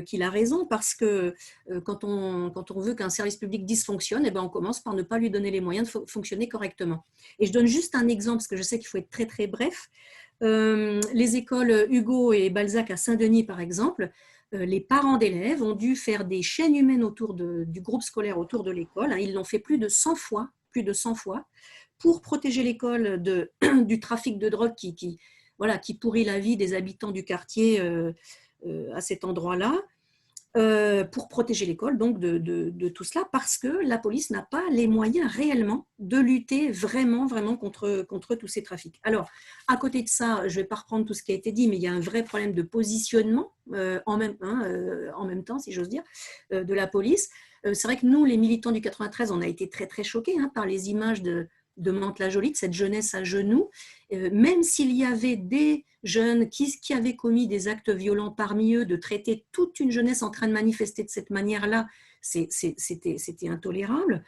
qu'il a raison, parce que quand on veut qu'un service public dysfonctionne, on commence par ne pas lui donner les moyens de fonctionner correctement. Et je donne juste un exemple, parce que je sais qu'il faut être très, très bref. Les écoles Hugo et Balzac à Saint-Denis, par exemple, les parents d'élèves ont dû faire des chaînes humaines autour du groupe scolaire autour de l'école. Ils l'ont fait plus de 100 fois, pour protéger l'école du trafic de drogue qui pourrit la vie des habitants du quartier à cet endroit-là. pour protéger l'école donc de tout cela, parce que la police n'a pas les moyens réellement de lutter vraiment contre tous ces trafics. Alors, à côté de ça, je ne vais pas reprendre tout ce qui a été dit, mais il y a un vrai problème de positionnement en même temps, si j'ose dire, de la police. C'est vrai que nous, les militants du 93, on a été très, très choqués par les images de Mantes-la-Jolie, de cette jeunesse à genoux, même s'il y avait des jeunes qui avaient commis des actes violents parmi eux, de traiter toute une jeunesse en train de manifester de cette manière-là, c'était intolérable.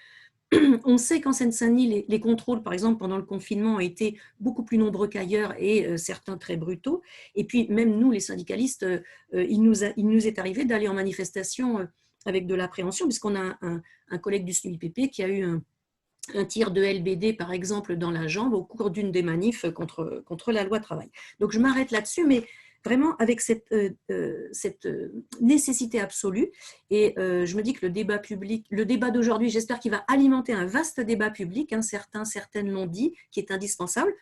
On sait qu'en Seine-Saint-Denis, les contrôles, par exemple, pendant le confinement, ont été beaucoup plus nombreux qu'ailleurs et certains très brutaux. Et puis, même nous, les syndicalistes, il nous est arrivé d'aller en manifestation avec de l'appréhension, puisqu'on a un collègue du SNUIPP qui a eu un tir de LBD, par exemple, dans la jambe au cours d'une des manifs contre la loi travail. Donc, je m'arrête là-dessus, mais vraiment avec cette nécessité absolue. Et je me dis que le débat public, le débat d'aujourd'hui, j'espère qu'il va alimenter un vaste débat public, certaines l'ont dit, qui est indispensable,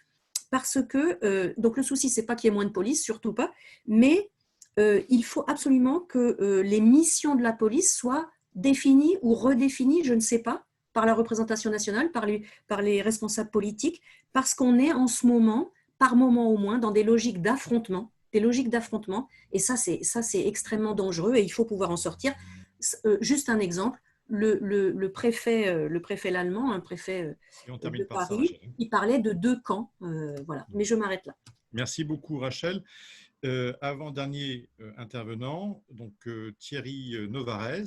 parce que, donc le souci, c'est pas qu'il y ait moins de police, surtout pas, mais il faut absolument que les missions de la police soient définies ou redéfinies, je ne sais pas, par la représentation nationale, par les responsables politiques, parce qu'on est en ce moment, par moment au moins, dans des logiques d'affrontement, et ça c'est extrêmement dangereux et il faut pouvoir en sortir. Juste un exemple, le préfet l'allemand, un préfet de Paris, il parlait de 2 camps, voilà. Mais je m'arrête là. Merci beaucoup Rachel. Avant-dernier intervenant, donc Thierry Novarez,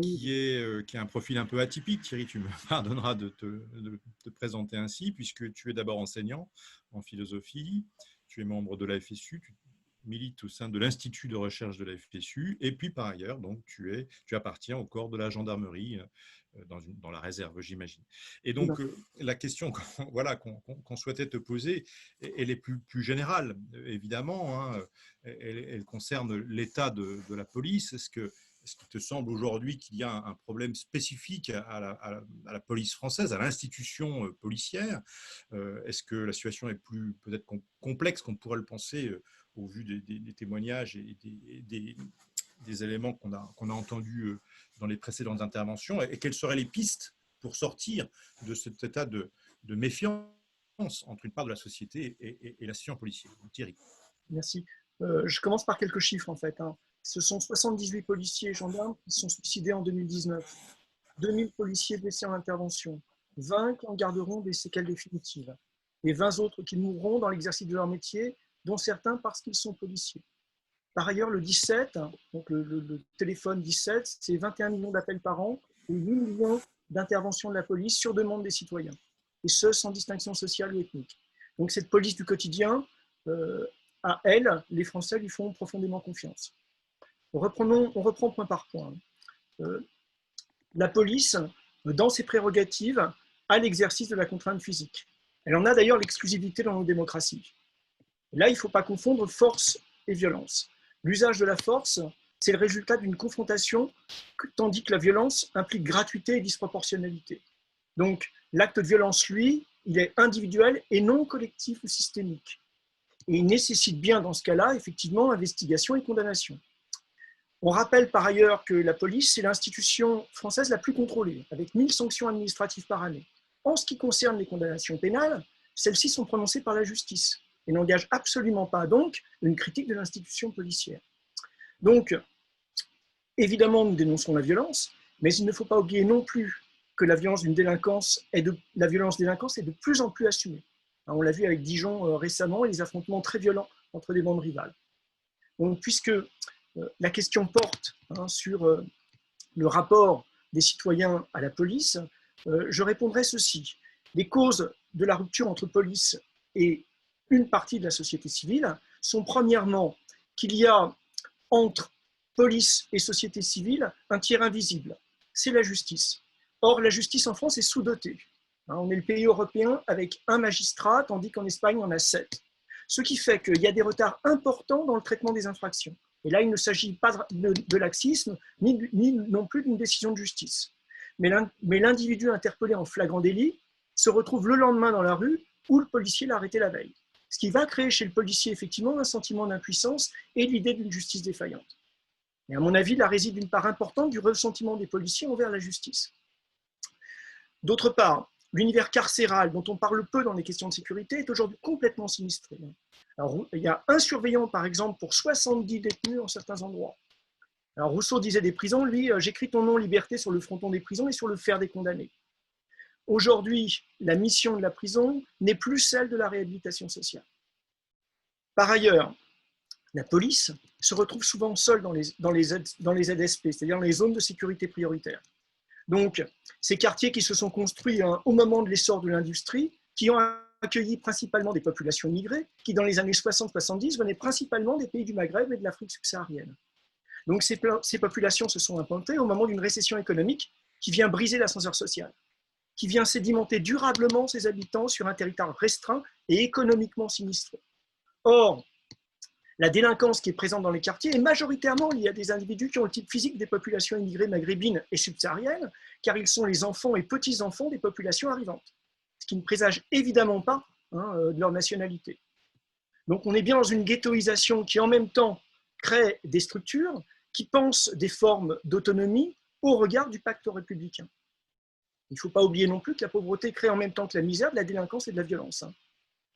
qui a un profil un peu atypique. Thierry, tu me pardonneras de te présenter ainsi, puisque tu es d'abord enseignant en philosophie, tu es membre de la FSU, tu milites au sein de l'Institut de recherche de la FSU, et puis par ailleurs, donc, tu appartiens au corps de la gendarmerie, dans la réserve, j'imagine. Et donc, la question qu'on souhaitait te poser, elle est plus générale, évidemment. Elle concerne l'état de la police. Est-ce qu'il te semble aujourd'hui qu'il y a un problème spécifique à la police française, à l'institution policière? Est-ce que la situation est plus peut-être complexe qu'on pourrait le penser au vu des témoignages et des éléments qu'on a entendus dans les précédentes interventions, et quelles seraient les pistes pour sortir de cet état de méfiance entre une part de la société et l'institution policière? Thierry. Merci. Je commence par quelques chiffres en fait. Ce sont 78 policiers et gendarmes qui sont suicidés en 2019, 2000 policiers blessés en intervention, 20 qui en garderont des séquelles définitives, et 20 autres qui mourront dans l'exercice de leur métier, dont certains parce qu'ils sont policiers. Par ailleurs, le 17, donc le téléphone 17, c'est 21 millions d'appels par an et 8 millions d'interventions de la police sur demande des citoyens, et ce, sans distinction sociale ou ethnique. Donc cette police du quotidien, à elle, les Français lui font profondément confiance. On reprend point par point. La police, dans ses prérogatives, a l'exercice de la contrainte physique. Elle en a d'ailleurs l'exclusivité dans nos démocraties. Là, il ne faut pas confondre force et violence. L'usage de la force, c'est le résultat d'une confrontation, tandis que la violence implique gratuité et disproportionnalité. Donc, l'acte de violence, lui, il est individuel et non collectif ou systémique. Et il nécessite bien, dans ce cas-là, effectivement, investigation et condamnation. On rappelle par ailleurs que la police, c'est l'institution française la plus contrôlée, avec 1000 sanctions administratives par année. En ce qui concerne les condamnations pénales, celles-ci sont prononcées par la justice et n'engagent absolument pas donc une critique de l'institution policière. Donc, évidemment, nous dénonçons la violence, mais il ne faut pas oublier non plus que la violence délinquance est de plus en plus assumée. On l'a vu avec Dijon récemment et les affrontements très violents entre des bandes rivales. Donc, puisque la question porte sur le rapport des citoyens à la police, je répondrai ceci. Les causes de la rupture entre police et une partie de la société civile sont premièrement qu'il y a entre police et société civile un tiers invisible, c'est la justice. Or, la justice en France est sous-dotée. On est le pays européen avec 1 magistrat, tandis qu'en Espagne, on en a 7. Ce qui fait qu'il y a des retards importants dans le traitement des infractions. Et là, il ne s'agit pas de laxisme, ni non plus d'une décision de justice. Mais l'individu interpellé en flagrant délit se retrouve le lendemain dans la rue où le policier l'a arrêté la veille. Ce qui va créer chez le policier effectivement un sentiment d'impuissance et l'idée d'une justice défaillante. Et à mon avis, là réside une part importante du ressentiment des policiers envers la justice. D'autre part, l'univers carcéral, dont on parle peu dans les questions de sécurité, est aujourd'hui complètement sinistré. Alors, il y a un surveillant, par exemple, pour 70 détenus en certains endroits. Alors, Rousseau disait des prisons, lui, j'écris ton nom liberté sur le fronton des prisons et sur le fer des condamnés. Aujourd'hui, la mission de la prison n'est plus celle de la réhabilitation sociale. Par ailleurs, la police se retrouve souvent seule dans les ZSP, c'est-à-dire dans les zones de sécurité prioritaire. Donc, ces quartiers qui se sont construits au moment de l'essor de l'industrie, qui ont accueilli principalement des populations immigrées, qui dans les années 60-70 venaient principalement des pays du Maghreb et de l'Afrique subsaharienne. Donc, ces populations se sont implantées au moment d'une récession économique qui vient briser l'ascenseur social, qui vient sédimenter durablement ses habitants sur un territoire restreint et économiquement sinistré. Or, la délinquance qui est présente dans les quartiers est majoritairement liée à des individus qui ont le type physique des populations immigrées maghrébines et subsahariennes, car ils sont les enfants et petits-enfants des populations arrivantes, ce qui ne présage évidemment pas de leur nationalité. Donc on est bien dans une ghettoisation qui en même temps crée des structures qui pensent des formes d'autonomie au regard du pacte républicain. Il ne faut pas oublier non plus que la pauvreté crée en même temps que la misère, de la délinquance et de la violence.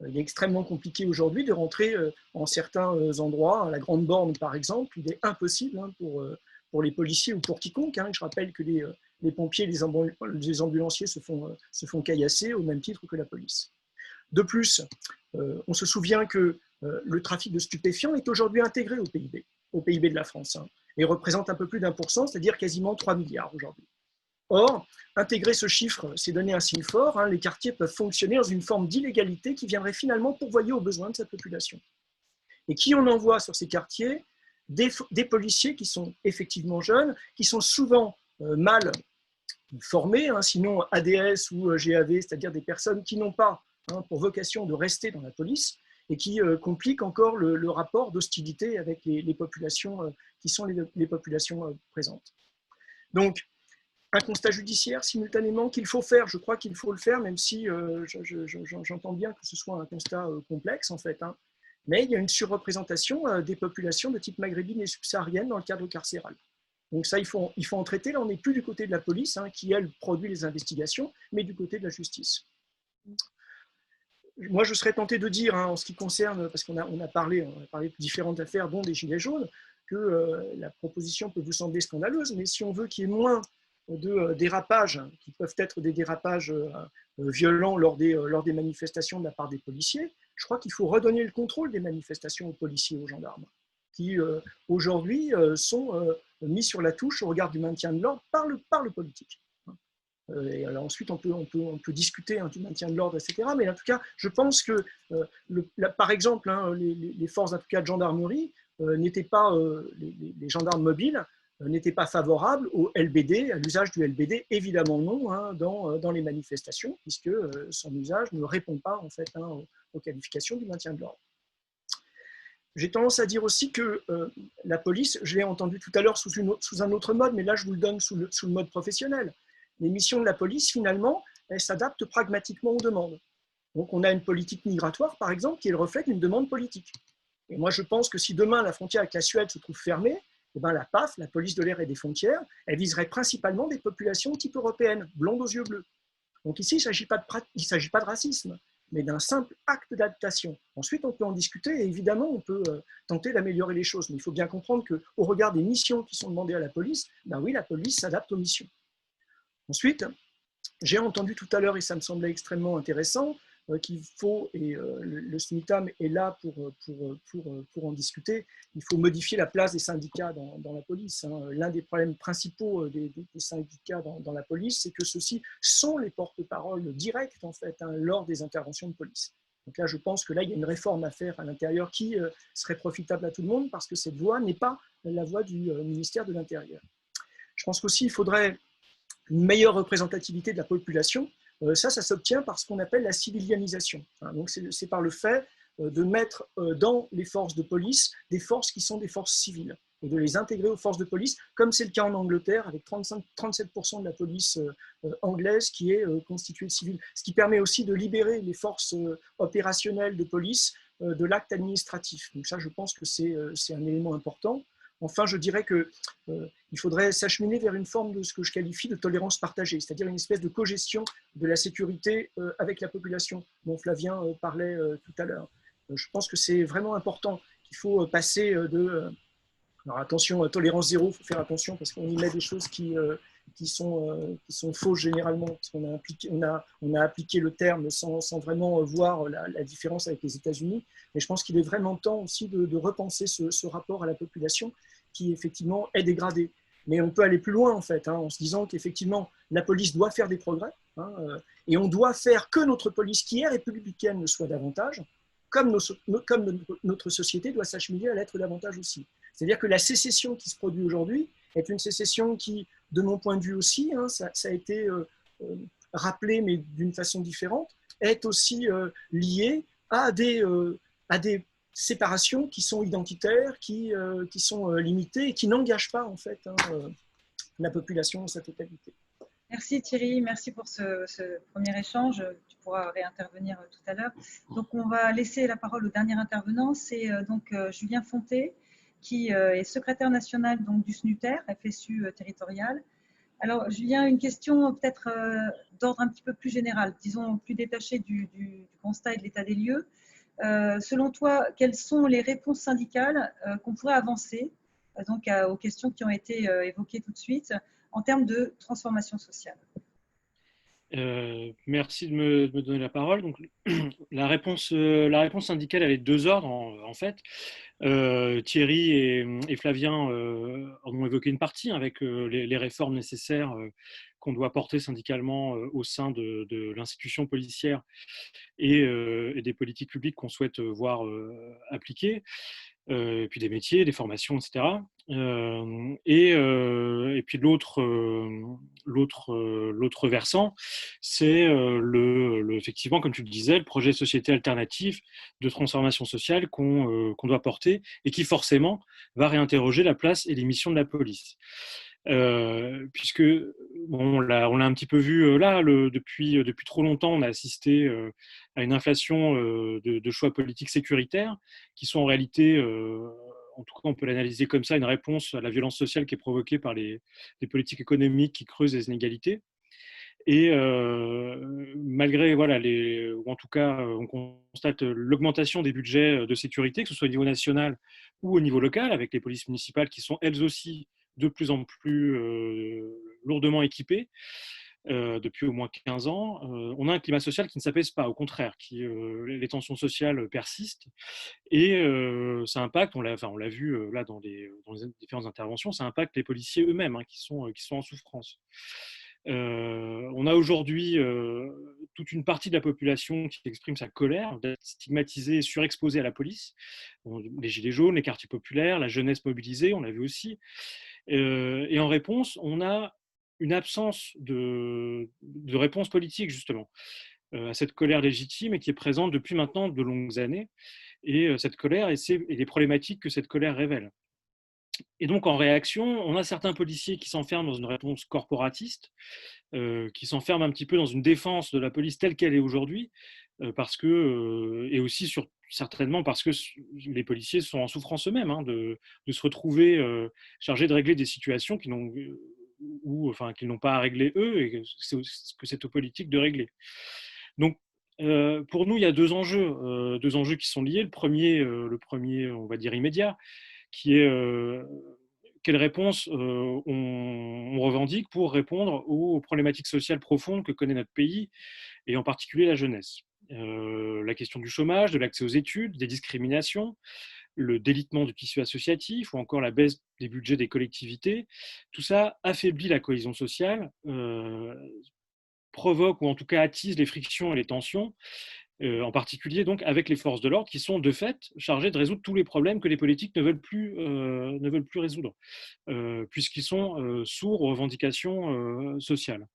Il est extrêmement compliqué aujourd'hui de rentrer en certains endroits, à la Grande Borne par exemple. Il est impossible pour les policiers ou pour quiconque. Je rappelle que les pompiers, les ambulanciers se font caillasser au même titre que la police. De plus, on se souvient que le trafic de stupéfiants est aujourd'hui intégré au PIB de la France, et représente un peu plus d'1%, c'est-à-dire quasiment 3 milliards aujourd'hui. Or, intégrer ce chiffre, c'est donner un signe fort. Les quartiers peuvent fonctionner dans une forme d'illégalité qui viendrait finalement pourvoyer aux besoins de cette population. Et qui on envoie sur ces quartiers? Des policiers qui sont effectivement jeunes, qui sont souvent mal formés, sinon ADS ou GAV, c'est-à-dire des personnes qui n'ont pas pour vocation de rester dans la police et qui compliquent encore le rapport d'hostilité avec les populations qui sont les populations présentes. Donc, un constat judiciaire simultanément qu'il faut faire, je crois qu'il faut le faire, même si j'entends bien que ce soit un constat complexe en fait, mais il y a une surreprésentation des populations de type maghrébine et subsaharienne dans le cadre carcéral. Donc ça, il faut en traiter. Là, on n'est plus du côté de la police, qui, elle, produit les investigations, mais du côté de la justice. Moi, je serais tenté de dire, en ce qui concerne, parce qu'on a parlé de différentes affaires, dont des gilets jaunes, que la proposition peut vous sembler scandaleuse, mais si on veut qu'il y ait moins de dérapages, qui peuvent être des dérapages violents lors des manifestations de la part des policiers, je crois qu'il faut redonner le contrôle des manifestations aux policiers et aux gendarmes, qui aujourd'hui sont mis sur la touche au regard du maintien de l'ordre par le politique. Et alors ensuite, on peut discuter du maintien de l'ordre, etc. Mais en tout cas, je pense que, par exemple, les forces en tout cas de gendarmerie n'étaient pas, les gendarmes mobiles, n'étaient pas favorables au LBD, à l'usage du LBD, évidemment non, dans les manifestations, puisque son usage ne répond pas en fait aux qualifications du maintien de l'ordre. J'ai tendance à dire aussi que la police, je l'ai entendu tout à l'heure sous un autre mode, mais là je vous le donne sous le mode professionnel. Les missions de la police, finalement, elles s'adaptent pragmatiquement aux demandes. Donc on a une politique migratoire, par exemple, qui est le reflet d'une demande politique. Et moi je pense que si demain la frontière avec la Suède se trouve fermée, eh bien, la PAF, la police de l'air et des frontières, elle viserait principalement des populations type européennes, blondes aux yeux bleus. Donc ici, il ne s'agit pas de racisme, mais d'un simple acte d'adaptation. Ensuite, on peut en discuter et évidemment, on peut tenter d'améliorer les choses. Mais il faut bien comprendre qu'au regard des missions qui sont demandées à la police, ben oui, la police s'adapte aux missions. Ensuite, j'ai entendu tout à l'heure, et ça me semblait extrêmement intéressant, qu'il faut, et le SMITAM est là pour en discuter, il faut modifier la place des syndicats dans la police. L'un des problèmes principaux des syndicats dans la police, c'est que ceux-ci sont les porte-parole directs en fait, lors des interventions de police. Donc là, je pense que là, il y a une réforme à faire à l'intérieur qui serait profitable à tout le monde parce que cette voie n'est pas la voie du ministère de l'Intérieur. Je pense qu'aussi, il faudrait une meilleure représentativité de la population. Ça s'obtient par ce qu'on appelle la civilianisation. Donc c'est par le fait de mettre dans les forces de police des forces qui sont des forces civiles et de les intégrer aux forces de police, comme c'est le cas en Angleterre, avec 37% de la police anglaise qui est constituée de civils. Ce qui permet aussi de libérer les forces opérationnelles de police de l'acte administratif. Donc ça, je pense que c'est un élément important. Enfin, je dirais qu'il faudrait s'acheminer vers une forme de ce que je qualifie de tolérance partagée, c'est-à-dire une espèce de cogestion de la sécurité avec la population, dont Flavien parlait tout à l'heure. Je pense que c'est vraiment important qu'il faut passer de... alors attention, tolérance zéro, il faut faire attention parce qu'on y met des choses qui sont fausses généralement, parce qu'on a appliqué le terme sans vraiment voir la différence avec les États-Unis. Mais je pense qu'il est vraiment temps aussi de repenser ce rapport à la population qui effectivement est dégradé. Mais on peut aller plus loin en fait, en se disant qu'effectivement la police doit faire des progrès, et on doit faire que notre police qui est républicaine le soit davantage, comme notre société doit s'acheminer à l'être davantage aussi. C'est-à-dire que la sécession qui se produit aujourd'hui est une sécession qui, de mon point de vue aussi, ça a été rappelé mais d'une façon différente, est aussi liée à des séparations qui sont identitaires, qui sont limitées et qui n'engagent pas en fait la population dans sa totalité. Merci Thierry, merci pour ce premier échange. Tu pourras réintervenir tout à l'heure. Donc on va laisser la parole au dernier intervenant, c'est donc Julien Fonté, qui est secrétaire national donc, du SNUTER, FSU territorial. Alors Julien, une question peut-être d'ordre un petit peu plus général, disons plus détachée du constat et de l'état des lieux. Selon toi, quelles sont les réponses syndicales qu'on pourrait avancer donc, aux questions qui ont été évoquées tout de suite en termes de transformation sociale? Merci de me donner la parole. Donc, la réponse syndicale, elle est de deux ordres en fait. Thierry et Flavien en ont évoqué une partie avec les réformes nécessaires qu'on doit porter syndicalement au sein de l'institution policière et des politiques publiques qu'on souhaite voir appliquées. Et puis des métiers, des formations, etc. Et puis l'autre versant, c'est effectivement, comme tu le disais, le projet de société alternative de transformation sociale qu'on doit porter et qui forcément va réinterroger la place et les missions de la police. Puisque bon, on l'a un petit peu vu là, depuis trop longtemps, on a assisté à une inflation de choix politiques sécuritaires qui sont en réalité, en tout cas on peut l'analyser comme ça, une réponse à la violence sociale qui est provoquée par les politiques économiques qui creusent les inégalités. Et malgré, voilà, ou en tout cas, on constate l'augmentation des budgets de sécurité, que ce soit au niveau national ou au niveau local, avec les polices municipales qui sont elles aussi de plus en plus lourdement équipées depuis au moins 15 ans. On a un climat social qui ne s'apaise pas, au contraire, les tensions sociales persistent et ça impacte, on l'a vu là dans les différentes interventions, ça impacte les policiers eux-mêmes qui sont en souffrance. On a aujourd'hui toute une partie de la population qui exprime sa colère d'être stigmatisée et surexposée à la police. Les gilets jaunes, les quartiers populaires, la jeunesse mobilisée, on l'a vu aussi. Et en réponse, on a une absence de réponse politique, justement, à cette colère légitime et qui est présente depuis maintenant de longues années. Et cette colère et les problématiques que cette colère révèle. Et donc, en réaction, on a certains policiers qui s'enferment dans une réponse corporatiste, qui s'enferment un petit peu dans une défense de la police telle qu'elle est aujourd'hui, et aussi certainement parce que les policiers sont en souffrance eux-mêmes de se retrouver chargés de régler des situations qu'ils n'ont pas à régler eux et que c'est aux politiques de régler. Donc, pour nous, il y a deux enjeux qui sont liés. Le premier, on va dire immédiat, qui est quelle réponse on revendique pour répondre aux problématiques sociales profondes que connaît notre pays, et en particulier la jeunesse. La question du chômage, de l'accès aux études, des discriminations, le délitement du tissu associatif ou encore la baisse des budgets des collectivités, tout ça affaiblit la cohésion sociale, provoque ou en tout cas attise les frictions et les tensions, en particulier donc avec les forces de l'ordre qui sont de fait chargées de résoudre tous les problèmes que les politiques ne veulent plus résoudre, puisqu'ils sont sourds aux revendications sociales.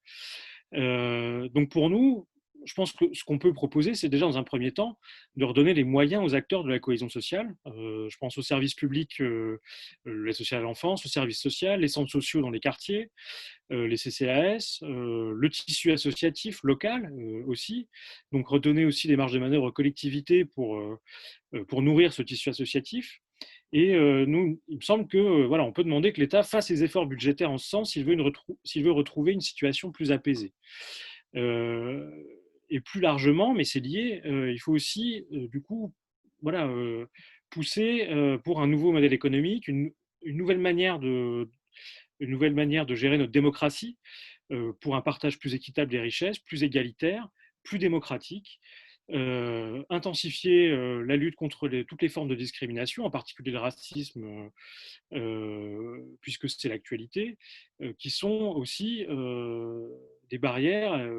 Donc pour nous, je pense que ce qu'on peut proposer, c'est déjà dans un premier temps de redonner les moyens aux acteurs de la cohésion sociale. Je pense aux services publics, l'aide sociale à l'enfance, le service social, les centres sociaux dans les quartiers, les CCAS, le tissu associatif local aussi. Donc redonner aussi des marges de manœuvre aux collectivités pour nourrir ce tissu associatif. Et nous, il me semble que voilà, on peut demander que l'État fasse des efforts budgétaires en ce sens s'il veut retrouver une situation plus apaisée. Et plus largement, mais c'est lié, il faut aussi, du coup, voilà, pousser pour un nouveau modèle économique, une nouvelle manière de gérer notre démocratie, pour un partage plus équitable des richesses, plus égalitaire, plus démocratique, intensifier la lutte contre toutes les formes de discrimination, en particulier le racisme, puisque c'est l'actualité, qui sont aussi des barrières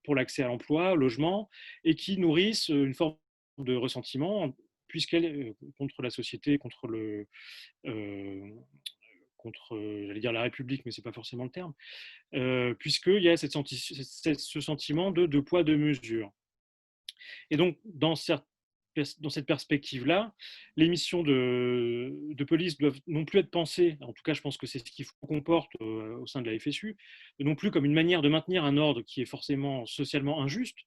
pour l'accès à l'emploi, au logement, et qui nourrissent une forme de ressentiment, puisqu'elle contre la société, j'allais dire la République, mais ce n'est pas forcément le terme, puisqu'il y a ce sentiment de deux poids, deux mesures. Et donc, dans cette perspective-là, les missions de police doivent non plus être pensées, en tout cas je pense que c'est ce qu'il faut qu'on porte au sein de la FSU, non plus comme une manière de maintenir un ordre qui est forcément socialement injuste,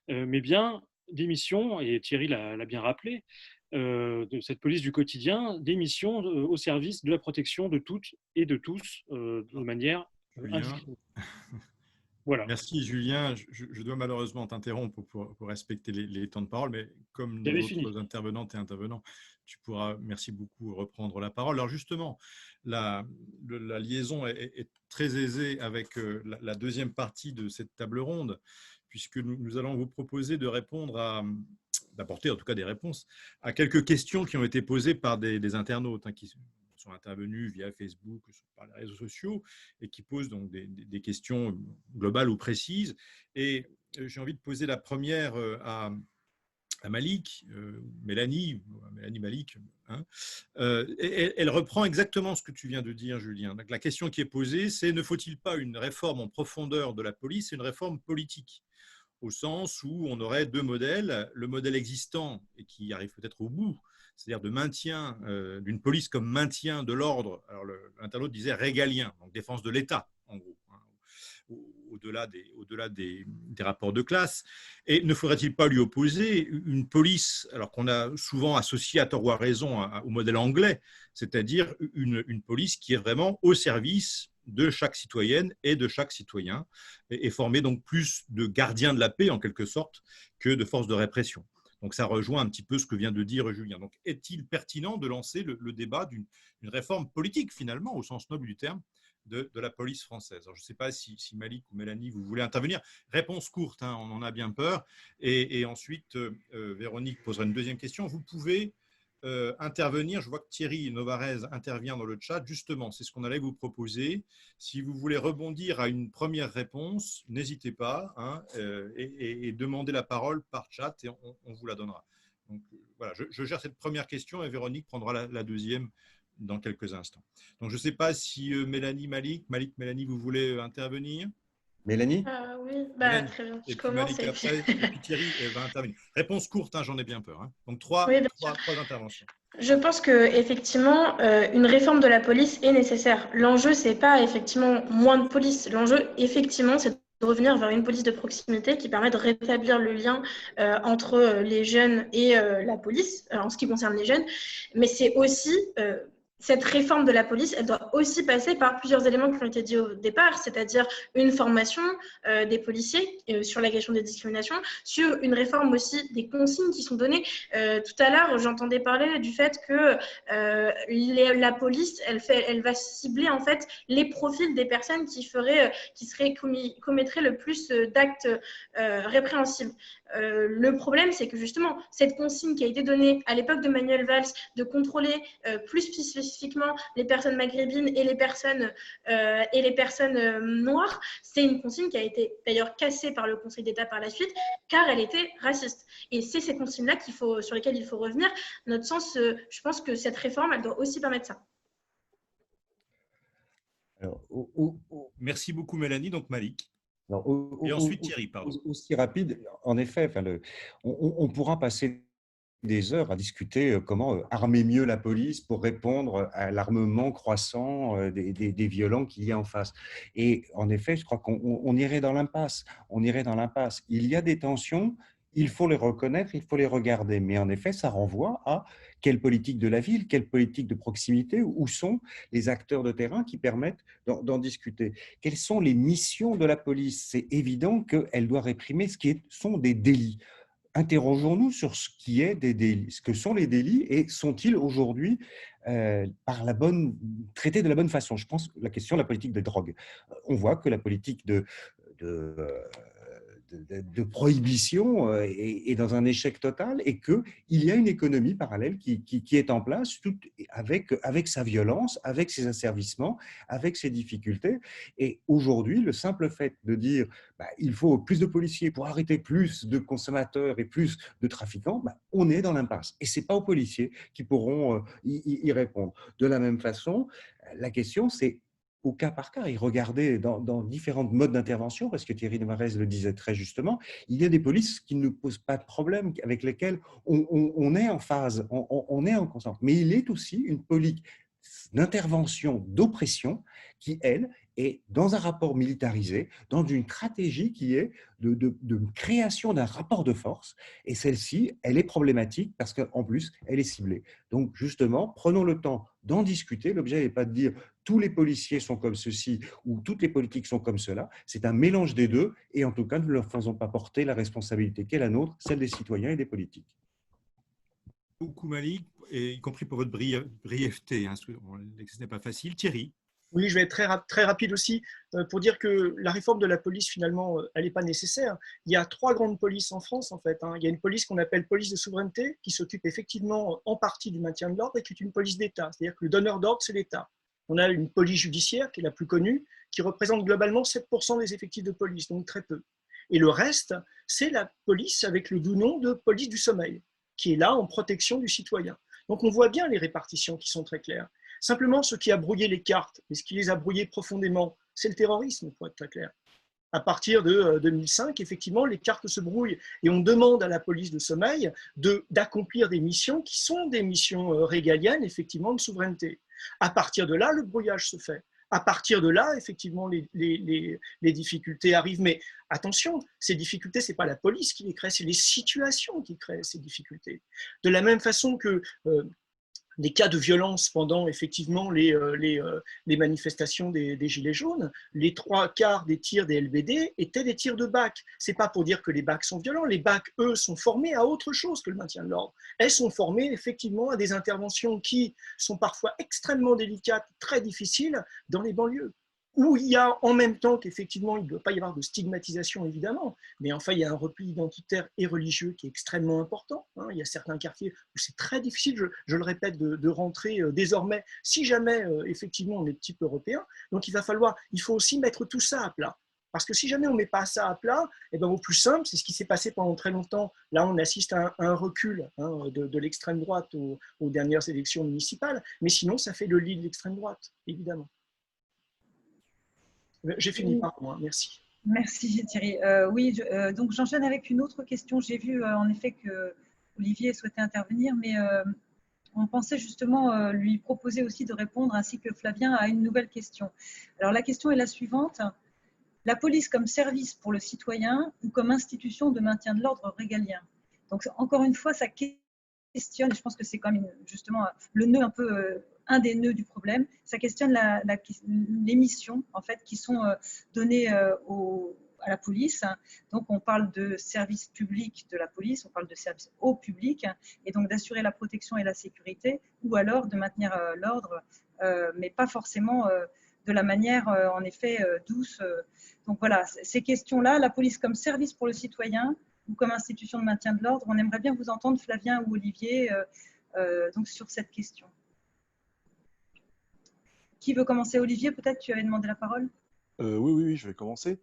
mais bien des missions, et Thierry l'a bien rappelé, de cette police du quotidien, des missions au service de la protection de toutes et de tous de manière indiscriminée. Voilà. Merci Julien. Je dois malheureusement t'interrompre pour respecter les temps de parole, mais comme nos autres intervenantes et intervenants, tu pourras, merci beaucoup, reprendre la parole. Alors justement, la liaison est très aisée avec la deuxième partie de cette table ronde, puisque nous allons vous proposer de répondre d'apporter en tout cas des réponses à quelques questions qui ont été posées par des internautes qui sont intervenus via Facebook, par les réseaux sociaux, et qui posent donc des questions globales ou précises. Et j'ai envie de poser la première à Malik, Mélanie Malik. Elle reprend exactement ce que tu viens de dire, Julien. Donc, la question qui est posée, c'est: ne faut-il pas une réforme en profondeur de la police et une réforme politique, au sens où on aurait deux modèles, le modèle existant et qui arrive peut-être au bout, c'est-à-dire de maintien d'une police comme maintien de l'ordre. Alors l'internaute disait régalien, donc défense de l'État, en gros, au-delà des rapports de classe. Et ne faudrait-il pas lui opposer une police, alors qu'on a souvent associé à tort ou à raison au modèle anglais, c'est-à-dire une police qui est vraiment au service de chaque citoyenne et de chaque citoyen, et formée donc plus de gardiens de la paix en quelque sorte que de forces de répression. Donc ça rejoint un petit peu ce que vient de dire Julien. Donc est-il pertinent de lancer le débat d'une réforme politique finalement, au sens noble du terme, de la police française? Alors, je ne sais pas si Malik ou Mélanie, vous voulez intervenir. Réponse courte, on en a bien peur. Et ensuite, Véronique posera une deuxième question. Vous pouvez intervenir. Je vois que Thierry Novarez intervient dans le chat. Justement, c'est ce qu'on allait vous proposer. Si vous voulez rebondir à une première réponse, n'hésitez pas et demandez la parole par chat et on vous la donnera. Donc, voilà, je gère cette première question et Véronique prendra la deuxième dans quelques instants. Donc, je ne sais pas si Mélanie, Mélanie, vous voulez intervenir? Mélanie? Oui, Mélanie. Très bien. Je commence. Malik après, et puis Thierry va intervenir. Réponse courte, j'en ai bien peur. Donc, trois interventions. Je pense qu'effectivement, une réforme de la police est nécessaire. L'enjeu, ce n'est pas effectivement moins de police. L'enjeu, effectivement, c'est de revenir vers une police de proximité qui permet de rétablir le lien entre les jeunes et la police, en ce qui concerne les jeunes. Mais c'est aussi... cette réforme de la police, elle doit aussi passer par plusieurs éléments qui ont été dit au départ, c'est-à-dire une formation des policiers sur la question des discriminations, sur une réforme aussi des consignes qui sont données. Tout à l'heure, j'entendais parler du fait que la police, elle va cibler en fait les profils des personnes qui commettraient le plus d'actes répréhensibles. Le problème, c'est que justement, cette consigne qui a été donnée à l'époque de Manuel Valls de contrôler plus spécifiquement les personnes maghrébines et les personnes noires, c'est une consigne qui a été d'ailleurs cassée par le Conseil d'État par la suite, car elle était raciste. Et c'est ces consignes-là sur lesquelles il faut revenir. Notre sens, je pense que cette réforme, elle doit aussi permettre ça. Alors, merci beaucoup Mélanie, donc Malik. Et ensuite Thierry, pardon. Aussi rapide, en effet, on pourra passer des heures à discuter comment armer mieux la police pour répondre à l'armement croissant des violents qu'il y a en face. Et en effet, je crois qu'on irait dans l'impasse. Il y a des tensions Il faut les reconnaître, il faut les regarder. Mais en effet, ça renvoie à quelle politique de la ville, quelle politique de proximité, où sont les acteurs de terrain qui permettent d'en discuter. Quelles sont les missions de la police? C'est évident qu'elle doit réprimer ce qui sont des délits. Interrogeons-nous sur ce qui est des délits, ce que sont les délits et sont-ils aujourd'hui traités de la bonne façon? Je pense que la question de la politique des drogues. On voit que la politique de prohibition est dans un échec total et qu'il y a une économie parallèle qui est en place avec sa violence, avec ses asservissements, avec ses difficultés. Et aujourd'hui, le simple fait de dire il faut plus de policiers pour arrêter plus de consommateurs et plus de trafiquants, on est dans l'impasse. Et ce n'est pas aux policiers qui pourront y répondre. De la même façon, la question, c'est au cas par cas et regarder dans différents modes d'intervention, parce que Thierry Desmarest le disait très justement, il y a des polices qui ne posent pas de problème, avec lesquelles on est en phase, on est en conscience. Mais il est aussi une politique d'intervention, d'oppression, qui, elle, est dans un rapport militarisé, dans une stratégie qui est de création d'un rapport de force. Et celle-ci, elle est problématique parce qu'en plus, elle est ciblée. Donc, justement, prenons le temps d'en discuter. L'objet n'est pas de dire tous les policiers sont comme ceci ou toutes les politiques sont comme cela. C'est un mélange des deux. Et en tout cas, ne leur faisons pas porter la responsabilité qui est la nôtre, celle des citoyens et des politiques. Beaucoup, Malik, et y compris pour votre brièveté. Ce n'est pas facile. Thierry? Oui, je vais être très rapide aussi pour dire que la réforme de la police, finalement, elle n'est pas nécessaire. Il y a 3 grandes polices en France, en fait. Il y a une police qu'on appelle police de souveraineté, qui s'occupe effectivement en partie du maintien de l'ordre et qui est une police d'État. C'est-à-dire que le donneur d'ordre, c'est l'État. On a une police judiciaire, qui est la plus connue, qui représente globalement 7% des effectifs de police, donc très peu. Et le reste, c'est la police avec le doux nom de police du sommeil, qui est là en protection du citoyen. Donc on voit bien les répartitions qui sont très claires. Simplement, ce qui a brouillé les cartes, et ce qui les a brouillées profondément, c'est le terrorisme, pour être très clair. À partir de 2005, effectivement, les cartes se brouillent et on demande à la police de sommeil d'accomplir des missions qui sont des missions régaliennes, effectivement, de souveraineté. À partir de là, le brouillage se fait. À partir de là, effectivement, les difficultés arrivent. Mais attention, ces difficultés, ce n'est pas la police qui les crée, c'est les situations qui créent ces difficultés. De la même façon que des cas de violence pendant effectivement les manifestations des Gilets jaunes, les 3/4 des tirs des LBD étaient des tirs de BAC. Ce n'est pas pour dire que les BAC sont violents. Les BAC, eux, sont formés à autre chose que le maintien de l'ordre. Elles sont formées effectivement à des interventions qui sont parfois extrêmement délicates, très difficiles dans les banlieues, où il y a en même temps qu'effectivement, il ne doit pas y avoir de stigmatisation, évidemment, mais enfin, il y a un repli identitaire et religieux qui est extrêmement important. Il y a certains quartiers où c'est très difficile, je le répète, de rentrer désormais, si jamais, effectivement, on est de type européen. Donc, il faut aussi mettre tout ça à plat. Parce que si jamais on ne met pas ça à plat, au plus simple, c'est ce qui s'est passé pendant très longtemps. Là, on assiste à un recul de l'extrême droite aux dernières élections municipales, mais sinon, ça fait le lit de l'extrême droite, évidemment. J'ai fini par moi, merci. Merci Thierry. Oui, donc j'enchaîne avec une autre question. J'ai vu en effet que Olivier souhaitait intervenir, mais on pensait justement lui proposer aussi de répondre, ainsi que Flavien, à une nouvelle question. Alors la question est la suivante. La police comme service pour le citoyen ou comme institution de maintien de l'ordre régalien? Donc encore une fois, ça questionne, et je pense que c'est quand même justement le nœud un peu... un des nœuds du problème, ça questionne les missions en fait, qui sont données à la police. Donc, on parle de service public de la police, on parle de service au public, et donc d'assurer la protection et la sécurité, ou alors de maintenir l'ordre, mais pas forcément de la manière, en effet, douce. Donc voilà, ces questions-là, la police comme service pour le citoyen ou comme institution de maintien de l'ordre, on aimerait bien vous entendre, Flavien ou Olivier, donc sur cette question. Qui veut commencer? Olivier, peut-être tu avais demandé la parole. Oui, je vais commencer.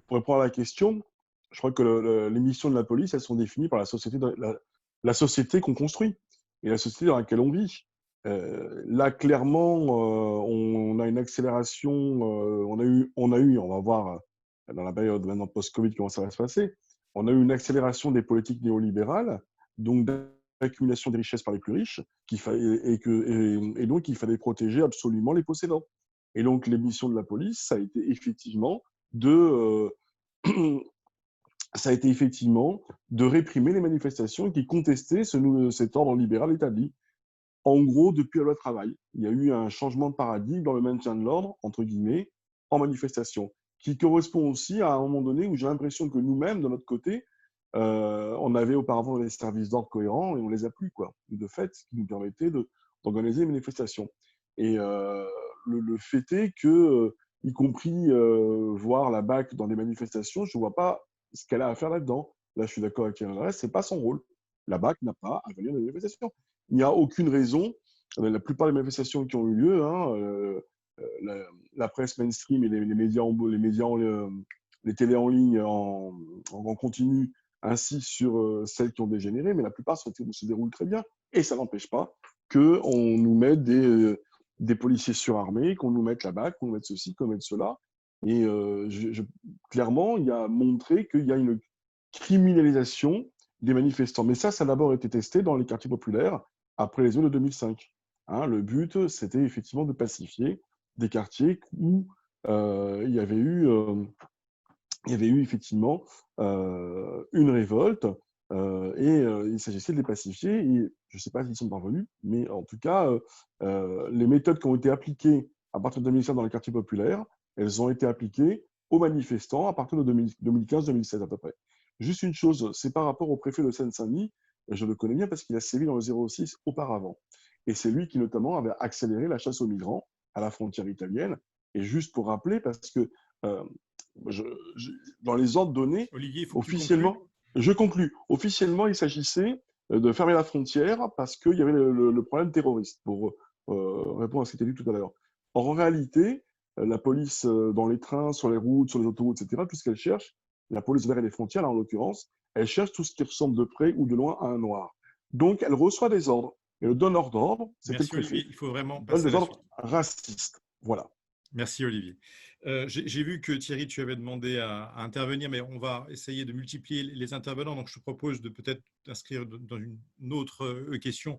Pour répondre à la question, je crois que les missions de la police, elles sont définies par la société qu'on construit et la société dans laquelle on vit. Là, clairement, on a une accélération, on va voir dans la période maintenant post-Covid comment ça va se passer, on a eu une accélération des politiques néolibérales, donc d'accumulation des richesses par les plus riches, et donc il fallait protéger absolument les possédants. Et donc les missions de la police, ça a été effectivement ça a été effectivement de réprimer les manifestations qui contestaient cet ordre libéral établi. En gros, depuis la loi travail, il y a eu un changement de paradigme dans le maintien de l'ordre, entre guillemets, en manifestation, qui correspond aussi à un moment donné où j'ai l'impression que nous-mêmes, de notre côté, on avait auparavant des services d'ordre cohérents et on les a plus, quoi, de fait, ce qui nous permettait d'organiser les manifestations. Et le fait est que, y compris voir la BAC dans des manifestations, je ne vois pas ce qu'elle a à faire là-dedans. Là, je suis d'accord avec Yann, ce n'est pas son rôle. La BAC n'a pas à venir dans les manifestations. Il n'y a aucune raison. La plupart des manifestations qui ont eu lieu, hein, la presse mainstream et les médias, les télés en ligne en continu, ainsi sur celles qui ont dégénéré, mais la plupart se déroulent très bien. Et ça n'empêche pas qu'on nous mette des policiers surarmés, qu'on nous mette la BAC, qu'on nous mette ceci, qu'on nous mette cela. Et clairement, il y a montré qu'il y a une criminalisation des manifestants. Mais ça a d'abord été testé dans les quartiers populaires après les émeutes de 2005. Hein, le but, c'était effectivement de pacifier des quartiers où il y avait eu effectivement une révolte et il s'agissait de les pacifier. Et je ne sais pas s'ils sont parvenus, mais en tout cas, les méthodes qui ont été appliquées à partir de 2005 dans les quartiers populaires, elles ont été appliquées aux manifestants à partir de 2015-2016 à peu près. Juste une chose, c'est par rapport au préfet de Seine-Saint-Denis, je le connais bien parce qu'il a sévi dans le 06 auparavant. Et c'est lui qui notamment avait accéléré la chasse aux migrants à la frontière italienne. Et juste pour rappeler, parce que dans les ordres donnés, Olivier, officiellement, je conclus. Officiellement, il s'agissait de fermer la frontière parce qu'il y avait le problème terroriste, pour répondre à ce qui était dit tout à l'heure. En réalité, la police dans les trains, sur les routes, sur les autoroutes, etc., tout ce qu'elle cherche, la police vers les frontières, là, en l'occurrence, elle cherche tout ce qui ressemble de près ou de loin à un noir. Donc, elle reçoit des ordres. Et le donneur d'ordre, c'était le préfet. Olivier, il faut vraiment donne des ordres racistes. Voilà. Merci Olivier. J'ai vu que Thierry, tu avais demandé à intervenir, mais on va essayer de multiplier les intervenants. Donc, je te propose de peut-être t'inscrire dans une autre question.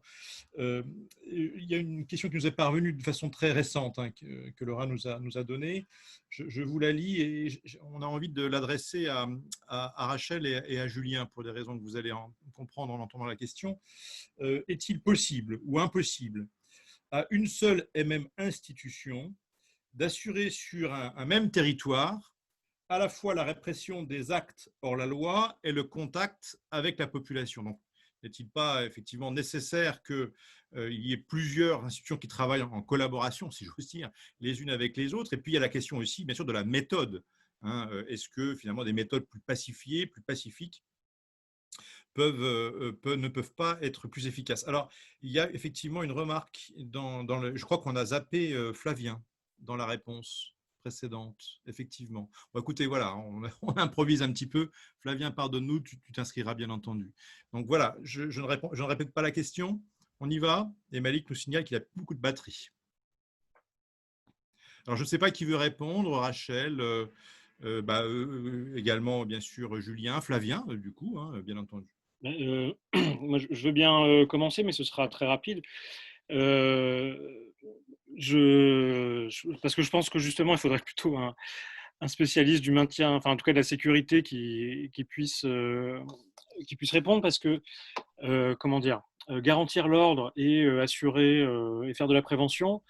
Il y a une question qui nous est parvenue de façon très récente, hein, que Laura nous a donnée. Je vous la lis et on a envie de l'adresser à Rachel et à Julien pour des raisons que vous allez comprendre en entendant la question. Est-il possible ou impossible à une seule et même institution d'assurer sur un même territoire à la fois la répression des actes hors la loi et le contact avec la population? Donc, n'est-il pas effectivement nécessaire qu'il y ait plusieurs institutions qui travaillent en collaboration, si j'ose dire, les unes avec les autres? Et puis, il y a la question aussi, bien sûr, de la méthode. Hein. Est-ce que finalement des méthodes plus pacifiées, plus pacifiques ne peuvent pas être plus efficaces? Alors, il y a effectivement une remarque, je crois qu'on a zappé Flavien dans la réponse précédente, effectivement. Bon, écoutez, voilà, on improvise un petit peu. Flavien, pardonne-nous, tu t'inscriras bien entendu. Donc voilà, je ne répète pas la question. On y va. Et Malik nous signale qu'il a beaucoup de batterie. Alors, je ne sais pas qui veut répondre. Rachel, également, bien sûr, Julien, Flavien, du coup, hein, bien entendu. Moi, je veux bien commencer, mais ce sera très rapide. Parce que je pense que justement, il faudrait plutôt un spécialiste du maintien, enfin en tout cas de la sécurité qui puisse répondre, parce que, comment dire, garantir l'ordre et assurer et faire de la prévention,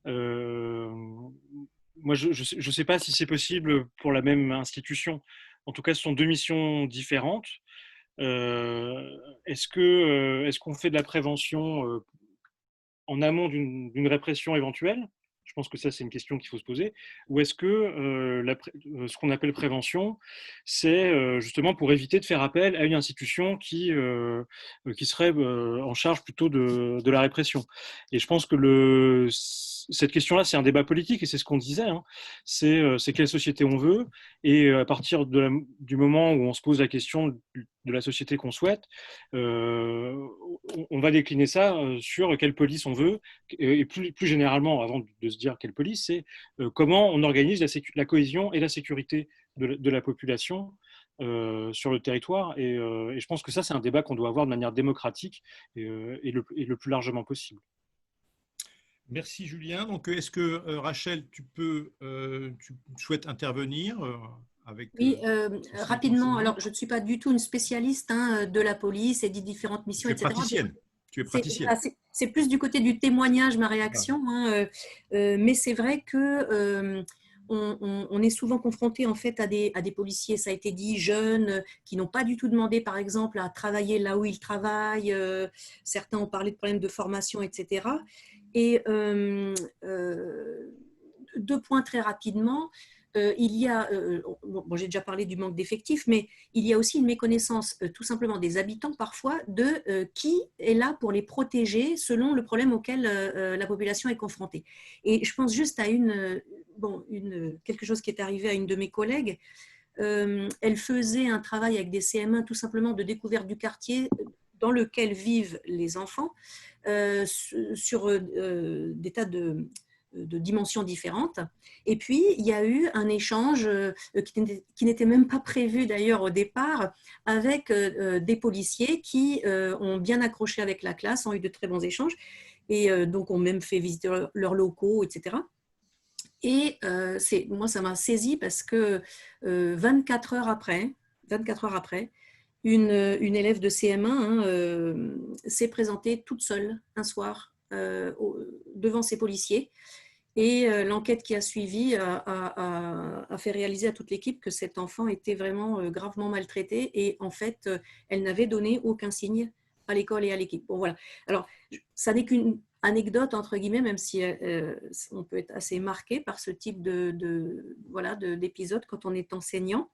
moi je ne sais pas si c'est possible pour la même institution. En tout cas, ce sont deux missions différentes. Est-ce qu'on fait de la prévention en amont d'une répression éventuelle? Je pense que ça, c'est une question qu'il faut se poser. Ou est-ce que ce qu'on appelle prévention, c'est justement pour éviter de faire appel à une institution qui serait en charge plutôt de la répression? Et je pense que cette question-là, c'est un débat politique et c'est ce qu'on disait. Hein. C'est quelle société on veut. Et à partir du moment où on se pose la question de la société qu'on souhaite, on va décliner ça sur quelle police on veut, et plus généralement, avant de se dire quelle police, c'est comment on organise la cohésion et la sécurité de la population sur le territoire. Et je pense que ça, c'est un débat qu'on doit avoir de manière démocratique et le plus largement possible. Merci Julien. Donc, est-ce que Rachel, tu souhaites intervenir avec Oui, ceci rapidement. renseignement. Alors, je ne suis pas du tout une spécialiste de la police et des différentes missions, Tu es etc. praticienne. Tu es C'est praticienne. voilà, c'est plus du côté du témoignage, ma Ah, réaction. Mais c'est vrai que on est souvent confronté en fait à des policiers, ça a été dit, jeunes, qui n'ont pas du tout demandé, par exemple, à travailler là où ils travaillent. Certains ont parlé de problèmes de formation, etc. Et deux points très rapidement. Il y a, bon, j'ai déjà parlé du manque d'effectifs, mais il y a aussi une méconnaissance tout simplement des habitants parfois de qui est là pour les protéger selon le problème auquel la population est confrontée. Et je pense juste à quelque chose qui est arrivé à une de mes collègues. Elle faisait un travail avec des CM1 tout simplement de découverte du quartier dans lequel vivent les enfants sur des tas de dimensions différentes. Et puis, il y a eu un échange qui n'était même pas prévu d'ailleurs au départ avec des policiers qui ont bien accroché avec la classe, ont eu de très bons échanges et donc ont même fait visiter leurs locaux, etc. Et moi, ça m'a saisi parce que 24 heures après, une élève de CM1 s'est présentée toute seule un soir devant ses policiers. Et l'enquête qui a suivi a fait réaliser à toute l'équipe que cet enfant était vraiment gravement maltraité et en fait, elle n'avait donné aucun signe à l'école et à l'équipe. Bon, voilà. Alors, ça n'est qu'une anecdote, entre guillemets, même si on peut être assez marqué par ce type d'épisode quand on est enseignant.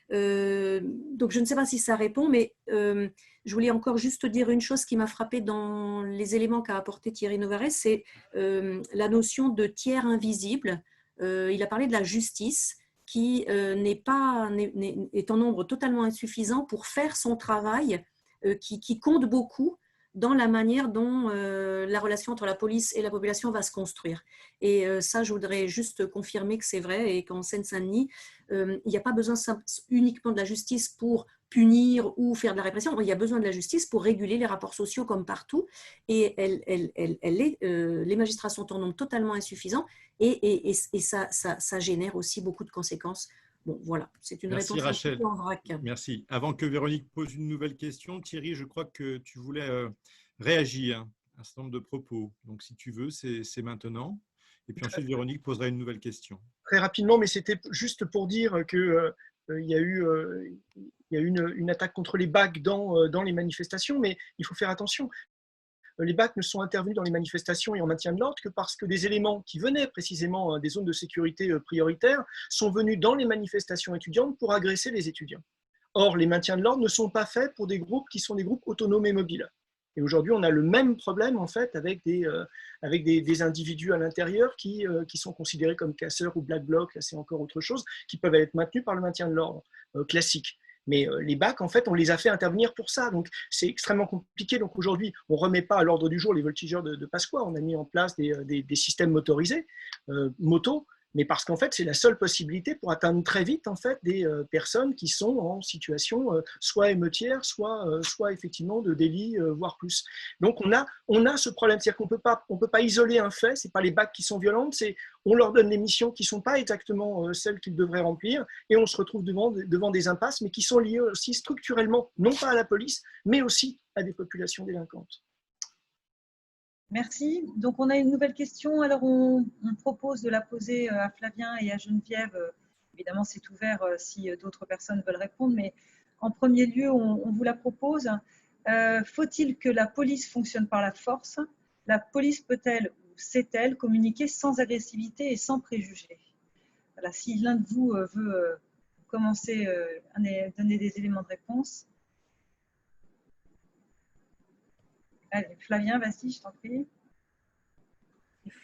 Donc, je ne sais pas si ça répond, mais je voulais encore juste dire une chose qui m'a frappée dans les éléments qu'a apporté Thierry Novarez, c'est la notion de tiers invisible. Il a parlé de la justice qui est en nombre totalement insuffisant pour faire son travail, qui compte beaucoup dans la manière dont la relation entre la police et la population va se construire. Et ça, je voudrais juste confirmer que c'est vrai et qu'en Seine-Saint-Denis, il n'y a pas besoin uniquement de la justice pour punir ou faire de la répression. Il y a besoin de la justice pour réguler les rapports sociaux comme partout. Et les magistrats sont en nombre totalement insuffisant et ça génère aussi beaucoup de conséquences. Bon, voilà, c'est une Merci réponse Rachel. un peu en vrac. Merci. Avant que Véronique pose une nouvelle question, Thierry, je crois que tu voulais réagir à un certain nombre de propos. Donc, si tu veux, c'est maintenant. Et puis ensuite, Véronique posera une nouvelle question. Très rapidement, mais c'était juste pour dire qu'il y a eu une attaque contre les BAC dans les manifestations, mais il faut faire attention. Les BAC ne sont intervenus dans les manifestations et en maintien de l'ordre que parce que des éléments qui venaient précisément des zones de sécurité prioritaires sont venus dans les manifestations étudiantes pour agresser les étudiants. Or, les maintiens de l'ordre ne sont pas faits pour des groupes qui sont des groupes autonomes et mobiles. Et aujourd'hui, on a le même problème en fait avec des individus à l'intérieur qui sont considérés comme casseurs ou black blocs, là c'est encore autre chose, qui peuvent être maintenus par le maintien de l'ordre classique. Mais les BAC, en fait, on les a fait intervenir pour ça. Donc, c'est extrêmement compliqué. Donc, aujourd'hui, on ne remet pas à l'ordre du jour les voltigeurs de Pasqua. On a mis en place des systèmes motorisés, motos, mais parce qu'en fait, c'est la seule possibilité pour atteindre très vite en fait, des personnes qui sont en situation soit émeutière, soit effectivement de délit, voire plus. Donc, on a ce problème. C'est-à-dire qu'on ne peut pas isoler un fait. Ce n'est pas les BAC qui sont violentes, on leur donne des missions qui ne sont pas exactement celles qu'ils devraient remplir et on se retrouve devant des impasses, mais qui sont liées aussi structurellement, non pas à la police, mais aussi à des populations délinquantes. Merci. Donc, on a une nouvelle question. Alors, on propose de la poser à Flavien et à Geneviève. Évidemment, c'est ouvert si d'autres personnes veulent répondre, mais en premier lieu, on vous la propose. Faut-il que la police fonctionne par la force? La police peut-elle ou sait-elle communiquer sans agressivité et sans préjugés? Voilà, si l'un de vous veut commencer à donner des éléments de réponse. Allez, Flavien, vas-y, je t'en prie.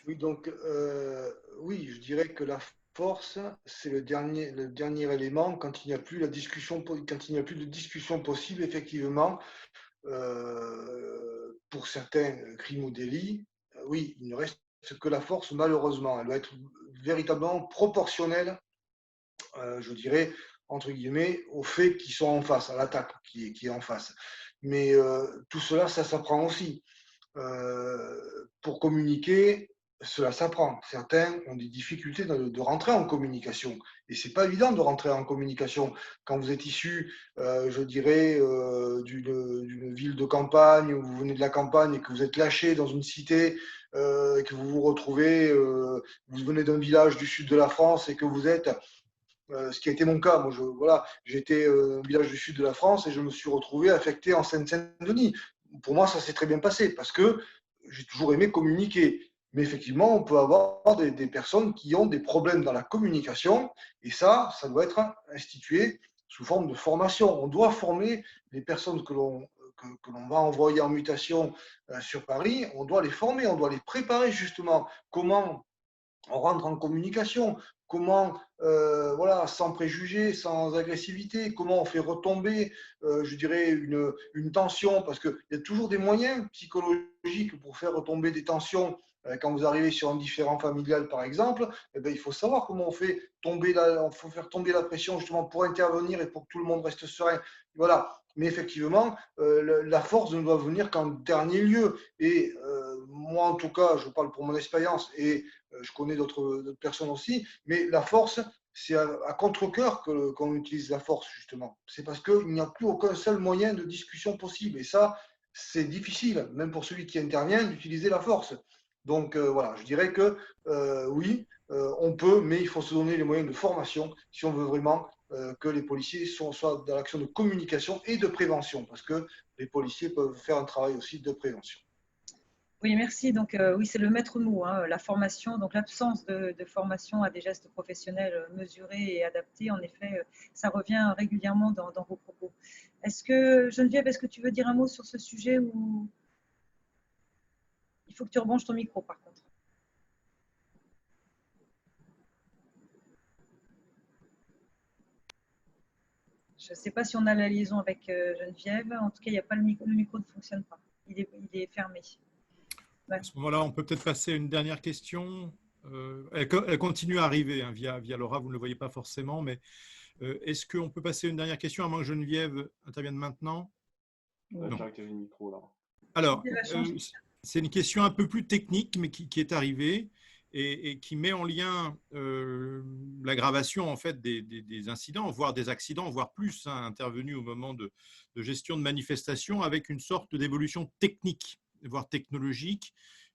Oui, donc, oui, je dirais que la force, c'est le dernier élément quand il n'y a plus de discussion possible, effectivement, pour certains crimes ou délits. Oui, il ne reste que la force, malheureusement. Elle doit être véritablement proportionnelle, je dirais, entre guillemets, aux faits qui sont en face, à l'attaque qui est en face. Mais tout cela, ça s'apprend aussi. Pour communiquer, cela s'apprend. Certains ont des difficultés de rentrer en communication. Et ce n'est pas évident de rentrer en communication quand vous êtes issu, je dirais, d'une ville de campagne, où vous venez de la campagne et que vous êtes lâché dans une cité, et que vous vous retrouvez, vous venez d'un village du sud de la France et que vous êtes, ce qui a été mon cas, moi voilà, j'étais au village du sud de la France et je me suis retrouvé affecté en Seine-Saint-Denis. Pour moi, ça s'est très bien passé parce que j'ai toujours aimé communiquer. Mais effectivement, on peut avoir des personnes qui ont des problèmes dans la communication et ça doit être institué sous forme de formation. On doit former les personnes que l'on va envoyer en mutation sur Paris, on doit les former, on doit les préparer justement. Comment on rentre en communication, comment, voilà, sans préjugés, sans agressivité, comment on fait retomber, je dirais, une tension, parce qu'il y a toujours des moyens psychologiques pour faire retomber des tensions. Quand vous arrivez sur un différend familial, par exemple, eh bien, il faut savoir comment on fait faut faire tomber la pression justement pour intervenir et pour que tout le monde reste serein. Voilà. Mais effectivement, la force ne doit venir qu'en dernier lieu. Et moi, en tout cas, je parle pour mon expérience et je connais d'autres personnes aussi, mais la force, c'est à contre-cœur qu'on utilise la force, justement. C'est parce qu'il n'y a plus aucun seul moyen de discussion possible. Et ça, c'est difficile, même pour celui qui intervient, d'utiliser la force. Donc voilà, je dirais que oui, on peut, mais il faut se donner les moyens de formation si on veut vraiment que les policiers soient dans l'action de communication et de prévention, parce que les policiers peuvent faire un travail aussi de prévention. Oui, merci. Donc, oui, c'est le maître mot, hein, la formation. Donc, l'absence de formation à des gestes professionnels mesurés et adaptés, en effet, ça revient régulièrement dans vos propos. Geneviève, est-ce que tu veux dire un mot sur ce sujet ou il faut que tu rebranches ton micro, par contre? Je ne sais pas si on a la liaison avec Geneviève. En tout cas, il n'y a pas le micro ne fonctionne pas. Il est fermé. À ce moment-là, on peut peut-être passer à une dernière question. Elle continue à arriver hein, via Laura, vous ne le voyez pas forcément, mais est-ce qu'on peut passer à une dernière question, à moins que Geneviève intervienne maintenant? On a activé le micro, là. Alors, c'est une question un peu plus technique, mais qui est arrivée et qui met en lien l'aggravation en fait, des incidents, voire des accidents, voire plus, hein, intervenus au moment de gestion de manifestations, avec une sorte d'évolution technique, voire technologique,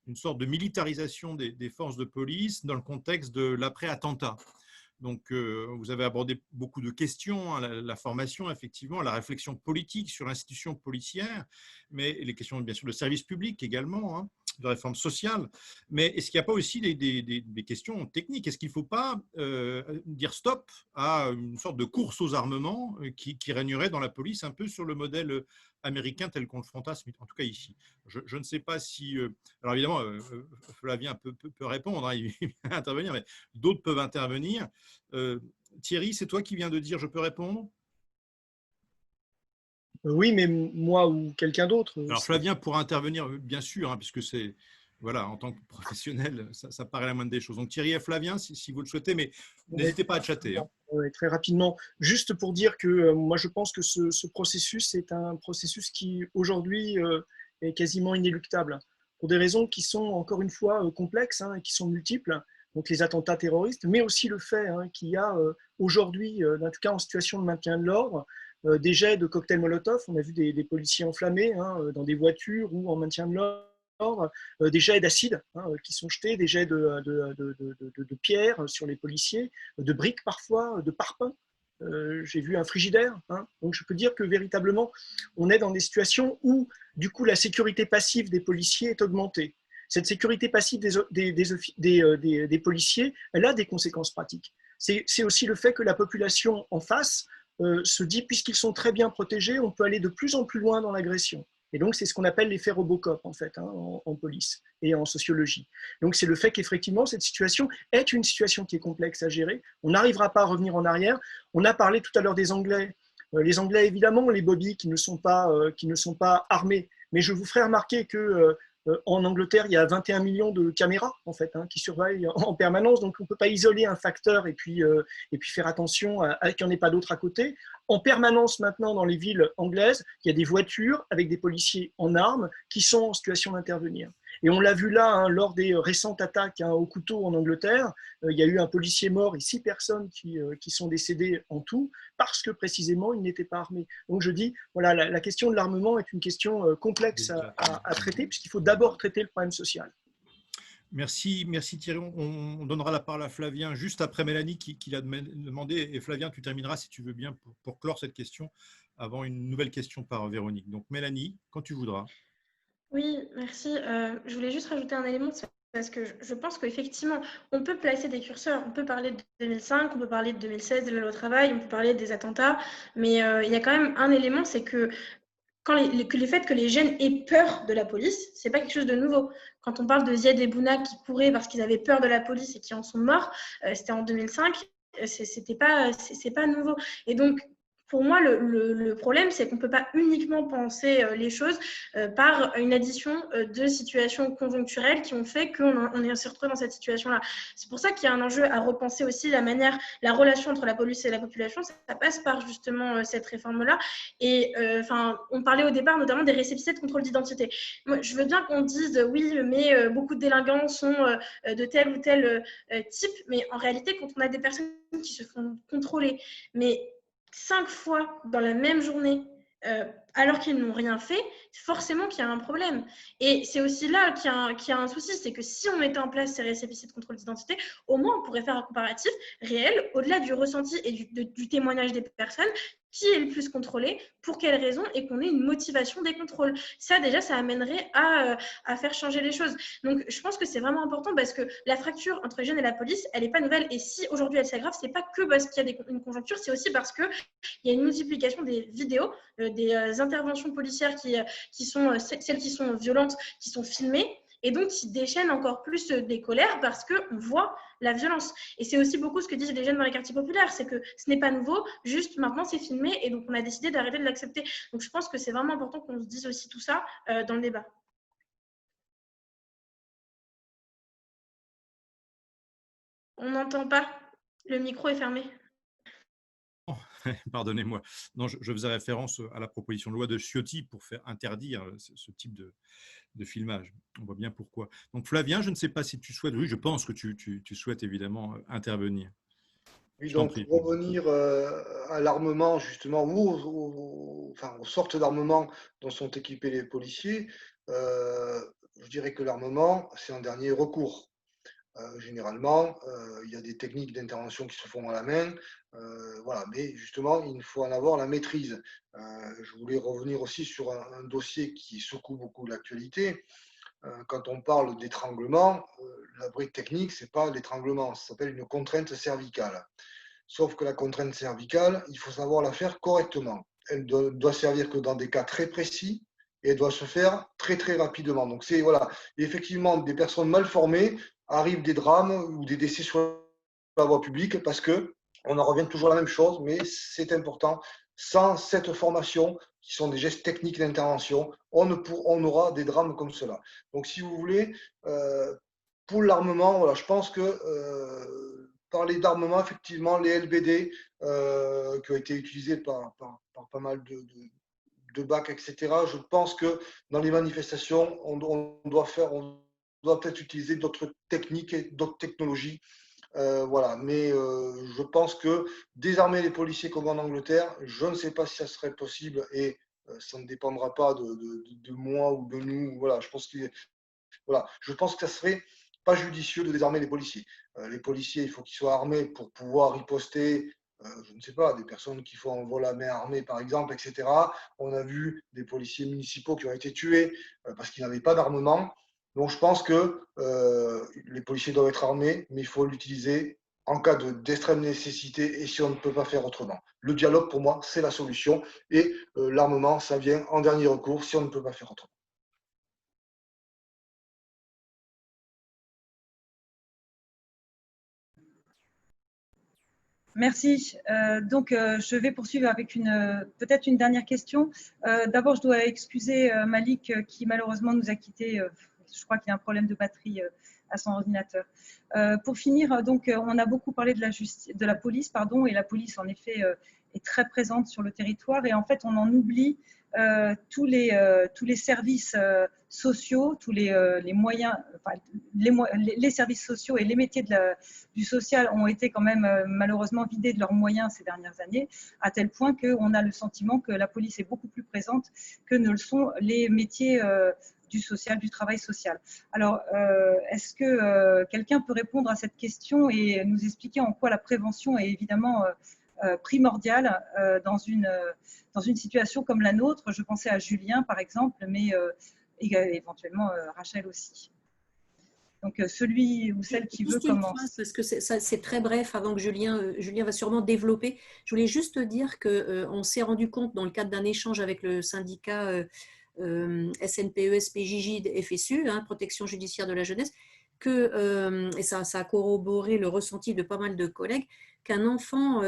une sorte de militarisation des forces de police dans le contexte de l'après-attentat. Donc, vous avez abordé beaucoup de questions, hein, la formation, effectivement, la réflexion politique sur l'institution policière, mais les questions, bien sûr, de service public également, hein, de réforme sociale. Mais est-ce qu'il n'y a pas aussi des questions techniques? Est-ce qu'il ne faut pas dire stop à une sorte de course aux armements qui régnerait dans la police un peu sur le modèle américain tel qu'on le fantasme, en tout cas ici? Je ne sais pas si… alors évidemment, Flavien peut répondre, hein, il vient intervenir, mais d'autres peuvent intervenir. Thierry, c'est toi qui viens de dire « je peux répondre ». Oui, mais moi ou quelqu'un d'autre. Alors Flavien pourra intervenir, bien sûr, hein, puisque c'est… Voilà, en tant que professionnel, ça paraît la moindre des choses. Donc Thierry et Flavien, si vous le souhaitez, mais n'hésitez pas à chatter. Hein. Oui, très rapidement. Juste pour dire que moi, je pense que ce processus est un processus qui, aujourd'hui, est quasiment inéluctable, pour des raisons qui sont, encore une fois, complexes hein, et qui sont multiples. Donc les attentats terroristes, mais aussi le fait hein, qu'il y a aujourd'hui, en tout cas en situation de maintien de l'ordre, des jets de cocktails Molotov. On a vu des policiers enflammés hein, dans des voitures ou en maintien de l'ordre. Des jets d'acide hein, qui sont jetés, des jets de pierres sur les policiers, de briques parfois, de parpaings. J'ai vu un frigidaire. Hein. Donc je peux dire que véritablement, on est dans des situations où du coup la sécurité passive des policiers est augmentée. Cette sécurité passive des policiers, elle a des conséquences pratiques. C'est aussi le fait que la population en face se dit, puisqu'ils sont très bien protégés, on peut aller de plus en plus loin dans l'agression. Et donc, c'est ce qu'on appelle l'effet Robocop, en fait, hein, en police et en sociologie. Donc, c'est le fait qu'effectivement, cette situation est une situation qui est complexe à gérer. On n'arrivera pas à revenir en arrière. On a parlé tout à l'heure des Anglais. Les Anglais, évidemment, les Bobby qui ne sont pas armés. Mais je vous ferai remarquer que en Angleterre, il y a 21 millions de caméras en fait, hein, qui surveillent en permanence. Donc, on ne peut pas isoler un facteur et puis faire attention à qu'il n'y en ait pas d'autres à côté. En permanence, maintenant, dans les villes anglaises, il y a des voitures avec des policiers en armes qui sont en situation d'intervenir. Et on l'a vu là, hein, lors des récentes attaques au couteau en Angleterre, il y a eu un policier mort et 6 personnes qui sont décédées en tout, parce que précisément, ils n'étaient pas armés. Donc je dis, voilà, la question de l'armement est une question complexe à traiter, puisqu'il faut d'abord traiter le problème social. Merci Thierry. On donnera la parole à Flavien juste après Mélanie qui l'a demandé. Et Flavien, tu termineras si tu veux bien pour clore cette question avant une nouvelle question par Véronique. Donc Mélanie, quand tu voudras. Oui, merci. Je voulais juste rajouter un élément parce que je pense qu'effectivement, on peut placer des curseurs. On peut parler de 2005, on peut parler de 2016, de la loi au travail, on peut parler des attentats. Mais il y a quand même un élément, c'est que le fait que les jeunes aient peur de la police, c'est pas quelque chose de nouveau. Quand on parle de Ziad et Bouna qui couraient parce qu'ils avaient peur de la police et qui en sont morts, c'était en 2005, c'est pas nouveau. Et donc, pour moi, le problème, c'est qu'on ne peut pas uniquement penser les choses par une addition de situations conjoncturelles qui ont fait qu'on s'est retrouvé dans cette situation-là. C'est pour ça qu'il y a un enjeu à repenser aussi la relation entre la police et la population. Ça passe par justement cette réforme-là. Et on parlait au départ notamment des récépissés de contrôle d'identité. Moi, je veux bien qu'on dise oui, mais beaucoup de délinquants sont de tel ou tel type. Mais en réalité, quand on a des personnes qui se font contrôler, mais 5 fois dans la même journée, alors qu'ils n'ont rien fait, forcément qu'il y a un problème. Et c'est aussi là qu'il y a un souci, c'est que si on mettait en place ces récépissés de contrôle d'identité, au moins on pourrait faire un comparatif réel, au-delà du ressenti et du témoignage des personnes, qui est le plus contrôlé, pour quelles raisons, et qu'on ait une motivation des contrôles. Ça, déjà, ça amènerait à faire changer les choses. Donc, je pense que c'est vraiment important parce que la fracture entre les jeunes et la police, elle n'est pas nouvelle. Et si aujourd'hui elle s'aggrave, ce n'est pas que parce qu'il y a une conjoncture, c'est aussi parce qu'il y a une multiplication des vidéos, des interventions policières qui sont celles qui sont violentes, qui sont filmées, et donc qui déchaînent encore plus des colères parce qu'on voit la violence. Et c'est aussi beaucoup ce que disent les jeunes dans les quartiers populaires, c'est que ce n'est pas nouveau, juste maintenant c'est filmé, et donc on a décidé d'arrêter de l'accepter. Donc je pense que c'est vraiment important qu'on se dise aussi tout ça dans le débat. On n'entend pas, le micro est fermé. Pardonnez-moi. Non, je faisais référence à la proposition de loi de Ciotti pour faire interdire ce type de filmage. On voit bien pourquoi. Donc Flavien, je ne sais pas si tu souhaites, oui, je pense que tu souhaites évidemment intervenir. Oui, donc pour revenir à l'armement, justement, ou aux sortes d'armements dont sont équipés les policiers, je dirais que l'armement, c'est un dernier recours. Généralement, il y a des techniques d'intervention qui se font à la main, voilà, mais justement, il faut en avoir la maîtrise. Je voulais revenir aussi sur un dossier qui secoue beaucoup l'actualité. Quand on parle d'étranglement, la brique technique, ce n'est pas l'étranglement, ça s'appelle une contrainte cervicale. Sauf que la contrainte cervicale, il faut savoir la faire correctement. Elle doit servir que dans des cas très précis et elle doit se faire très très rapidement. Donc c'est voilà, et effectivement, des personnes mal formées arrivent des drames ou des décès sur la voie publique parce que on en revient toujours à la même chose, mais c'est important. Sans cette formation, qui sont des gestes techniques d'intervention, on aura des drames comme cela. Donc si vous voulez, pour l'armement, voilà, je pense que parler d'armement, effectivement, les LBD qui ont été utilisés par pas mal de bacs, etc. Je pense que dans les manifestations, on doit peut-être utiliser d'autres techniques et d'autres technologies. Voilà, mais je pense que désarmer les policiers comme en Angleterre, je ne sais pas si ça serait possible et ça ne dépendra pas de moi ou de nous. Voilà, je pense que ça serait pas judicieux de désarmer les policiers. Les policiers, il faut qu'ils soient armés pour pouvoir riposter, je ne sais pas, des personnes qui font un vol à main armée, par exemple, etc. On a vu des policiers municipaux qui ont été tués parce qu'ils n'avaient pas d'armement. Donc, je pense que les policiers doivent être armés, mais il faut l'utiliser en cas d'extrême nécessité et si on ne peut pas faire autrement. Le dialogue, pour moi, c'est la solution et l'armement, ça vient en dernier recours si on ne peut pas faire autrement. Merci. Donc, je vais poursuivre avec peut-être une dernière question. D'abord, je dois excuser Malik qui malheureusement nous a quittés. Je crois qu'il a un problème de batterie à son ordinateur. Pour finir, donc, on a beaucoup parlé de la police, pardon, et la police, en effet, est très présente sur le territoire. Et en fait, on en oublie tous les services sociaux, tous les moyens, enfin, les services sociaux et les métiers du social ont été quand même malheureusement vidés de leurs moyens ces dernières années, à tel point qu'on a le sentiment que la police est beaucoup plus présente que ne le sont les métiers du social, du travail social. Alors, est-ce que quelqu'un peut répondre à cette question et nous expliquer en quoi la prévention est évidemment primordiale dans une situation comme la nôtre? Je pensais à Julien, par exemple, mais éventuellement Rachel aussi. Donc, celui ou celle qui veut commence. Parce que c'est très bref, avant que Julien va sûrement développer. Je voulais juste dire qu'on s'est rendu compte, dans le cadre d'un échange avec le syndicat SNPE, SPJJ, FSU, Protection judiciaire de la jeunesse, et ça a corroboré le ressenti de pas mal de collègues, qu'un enfant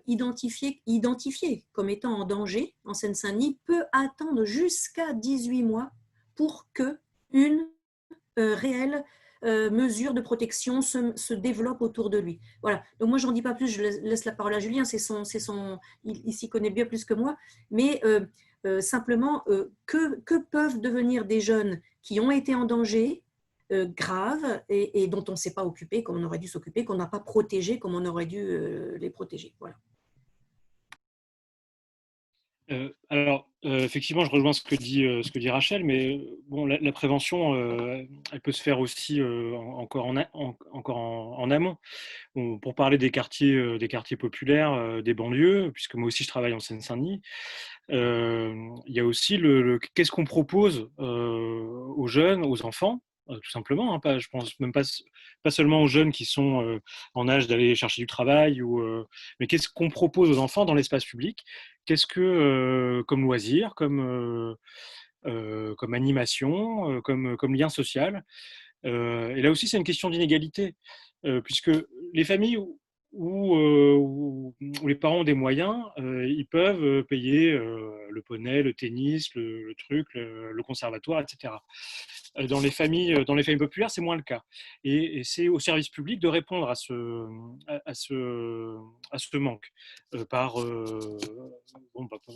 identifié comme étant en danger en Seine-Saint-Denis peut attendre jusqu'à 18 mois pour qu'une réelle mesure de protection se développe autour de lui. Voilà. Donc moi, j'en dis pas plus, je laisse la parole à Julien, il s'y connaît bien plus que moi, mais simplement, que peuvent devenir des jeunes qui ont été en danger grave et dont on ne s'est pas occupé comme on aurait dû s'occuper, qu'on n'a pas protégé comme on aurait dû les protéger. Voilà. Alors, effectivement, je rejoins ce que dit Rachel, mais bon, la prévention, elle peut se faire aussi encore en amont. Bon, pour parler des quartiers populaires, des banlieues, puisque moi aussi je travaille en Seine-Saint-Denis, il y a aussi qu'est-ce qu'on propose aux jeunes, aux enfants, tout simplement. Je pense même pas seulement aux jeunes qui sont en âge d'aller chercher du travail, mais qu'est-ce qu'on propose aux enfants dans l'espace public? Qu'est-ce que, comme loisir, comme animation, comme lien social? Et là aussi, c'est une question d'inégalité, puisque les familles où les parents ont des moyens, ils peuvent payer le poney, le tennis, le truc, le conservatoire, etc. Dans les familles populaires, c'est moins le cas. Et c'est au service public de répondre à ce manque par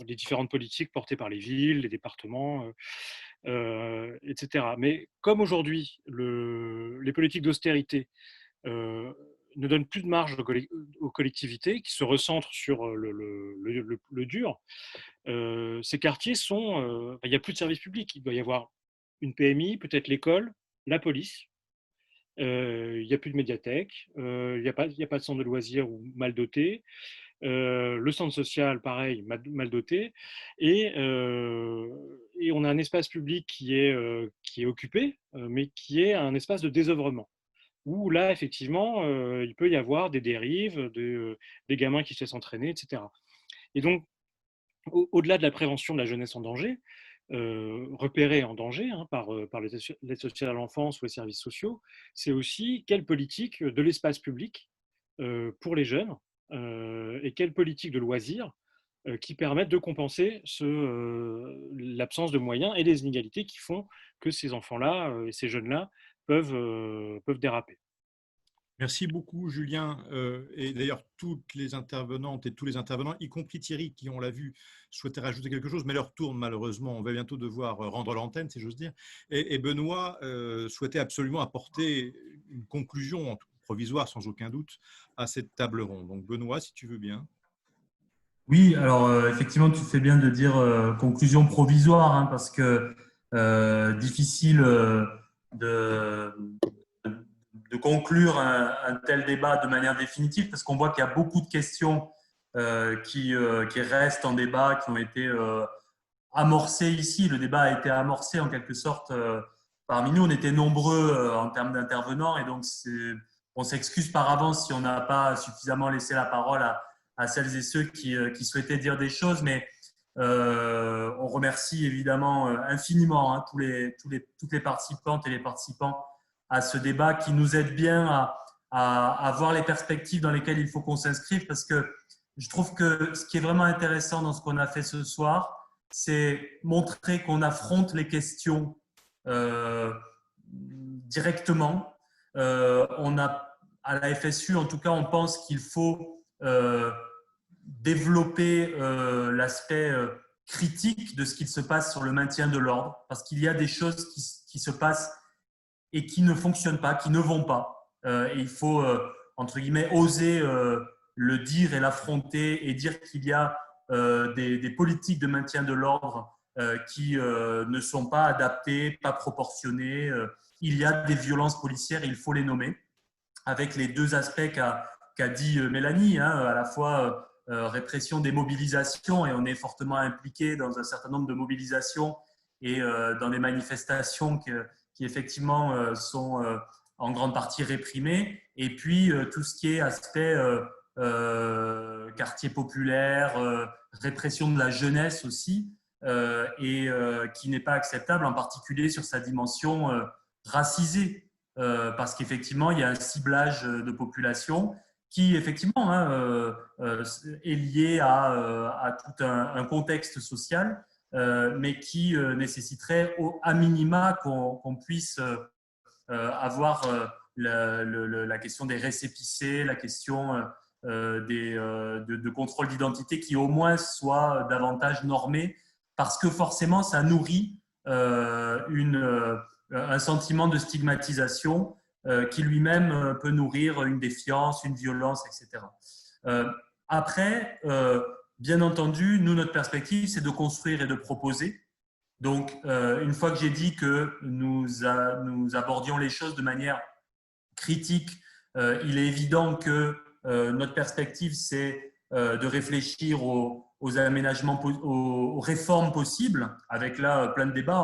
les différentes politiques portées par les villes, les départements, etc. Mais comme aujourd'hui, les politiques d'austérité ne donnent plus de marge aux collectivités qui se recentrent sur le dur, ces quartiers il n'y a plus de service public. Il doit y avoir une PMI, peut-être l'école, la police. Il n'y a plus de médiathèque, il n'y a pas de centre de loisirs ou mal doté. Le centre social, pareil, mal doté. Et on a un espace public qui est occupé, mais qui est un espace de désœuvrement. Où là, effectivement, il peut y avoir des dérives, des gamins qui se laissent entraîner, etc. Et donc, au-delà de la prévention de la jeunesse en danger, repérée en danger par l'aide sociale à l'enfance ou les services sociaux, c'est aussi quelle politique de l'espace public pour les jeunes et quelle politique de loisirs qui permettent de compenser l'absence de moyens et les inégalités qui font que ces enfants-là et ces jeunes-là peuvent déraper. Merci beaucoup, Julien. Et d'ailleurs, toutes les intervenantes et tous les intervenants, y compris Thierry, qui, on l'a vu, souhaitaient rajouter quelque chose, mais leur tourne malheureusement. On va bientôt devoir rendre l'antenne, si j'ose dire. Et Benoît souhaitait absolument apporter une conclusion provisoire, sans aucun doute, à cette table ronde. Donc, Benoît, si tu veux bien. Oui, alors effectivement, tu fais bien de dire conclusion provisoire, parce que difficile de conclure un tel débat de manière définitive, parce qu'on voit qu'il y a beaucoup de questions qui restent en débat, qui ont été amorcées ici. Le débat a été amorcé en quelque sorte parmi nous. On était nombreux en termes d'intervenants, et donc on s'excuse par avance si on n'a pas suffisamment laissé la parole à celles et ceux qui souhaitaient dire des choses, mais on remercie évidemment infiniment toutes les participantes et les participants à ce débat qui nous aide bien à voir les perspectives dans lesquelles il faut qu'on s'inscrive, parce que je trouve que ce qui est vraiment intéressant dans ce qu'on a fait ce soir, c'est montrer qu'on affronte les questions directement. À la FSU, en tout cas, on pense qu'il faut développer l'aspect critique de ce qu'il se passe sur le maintien de l'ordre, parce qu'il y a des choses qui se passent et qui ne fonctionnent pas, qui ne vont pas. Et il faut, entre guillemets, oser le dire et l'affronter et dire qu'il y a des politiques de maintien de l'ordre qui ne sont pas adaptées, pas proportionnées. Il y a des violences policières, il faut les nommer, avec les deux aspects qu'a dit Mélanie, hein, à la fois répression des mobilisations, et on est fortement impliqué dans un certain nombre de mobilisations et dans des manifestations qui effectivement sont en grande partie réprimées, et puis tout ce qui est aspect quartier populaire, répression de la jeunesse aussi, et qui n'est pas acceptable, en particulier sur sa dimension racisée, parce qu'effectivement il y a un ciblage de population qui effectivement est lié à tout un contexte social, mais qui nécessiterait à minima qu'on puisse avoir la question des récépissés, la question de contrôle d'identité qui au moins soit davantage normée, parce que forcément ça nourrit un sentiment de stigmatisation qui lui-même peut nourrir une défiance, une violence, etc. Après, bien entendu, nous, notre perspective, c'est de construire et de proposer. Donc, une fois que j'ai dit que nous abordions les choses de manière critique, il est évident que notre perspective, c'est de réfléchir aux aménagements, aux réformes possibles, avec là plein de débats.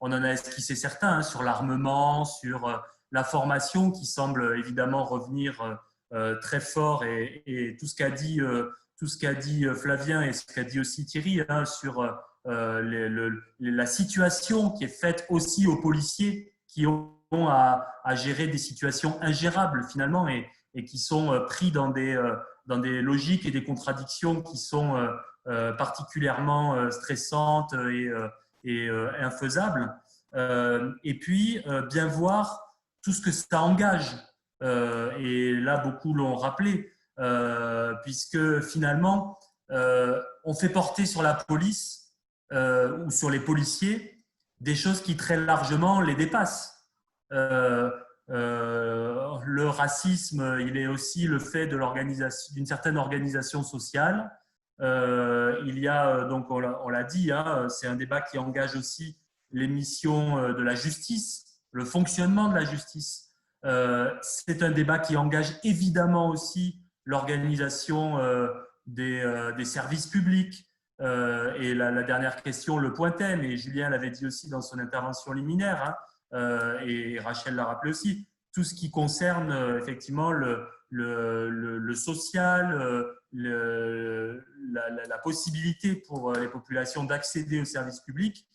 On en a esquissé certains, hein, sur l'armement, sur la formation, qui semble évidemment revenir très fort, et tout ce qu'a dit Flavien et ce qu'a dit aussi Thierry, hein, sur la situation qui est faite aussi aux policiers qui ont à gérer des situations ingérables finalement, et qui sont pris dans des logiques et des contradictions qui sont particulièrement stressantes et infaisables. Et puis bien voir tout ce que ça engage, et là beaucoup l'ont rappelé, puisque finalement on fait porter sur la police ou sur les policiers des choses qui très largement les dépassent. Le racisme, il est aussi le fait d'une certaine organisation sociale. Il y a, donc on l'a dit, hein, c'est un débat qui engage aussi les missions de la justice, le fonctionnement de la justice. C'est un débat qui engage évidemment aussi l'organisation des services publics. Et la dernière question le pointait, mais Julien l'avait dit aussi dans son intervention liminaire, hein, et Rachel l'a rappelé aussi, tout ce qui concerne effectivement le social, la possibilité pour les populations d'accéder aux services publics,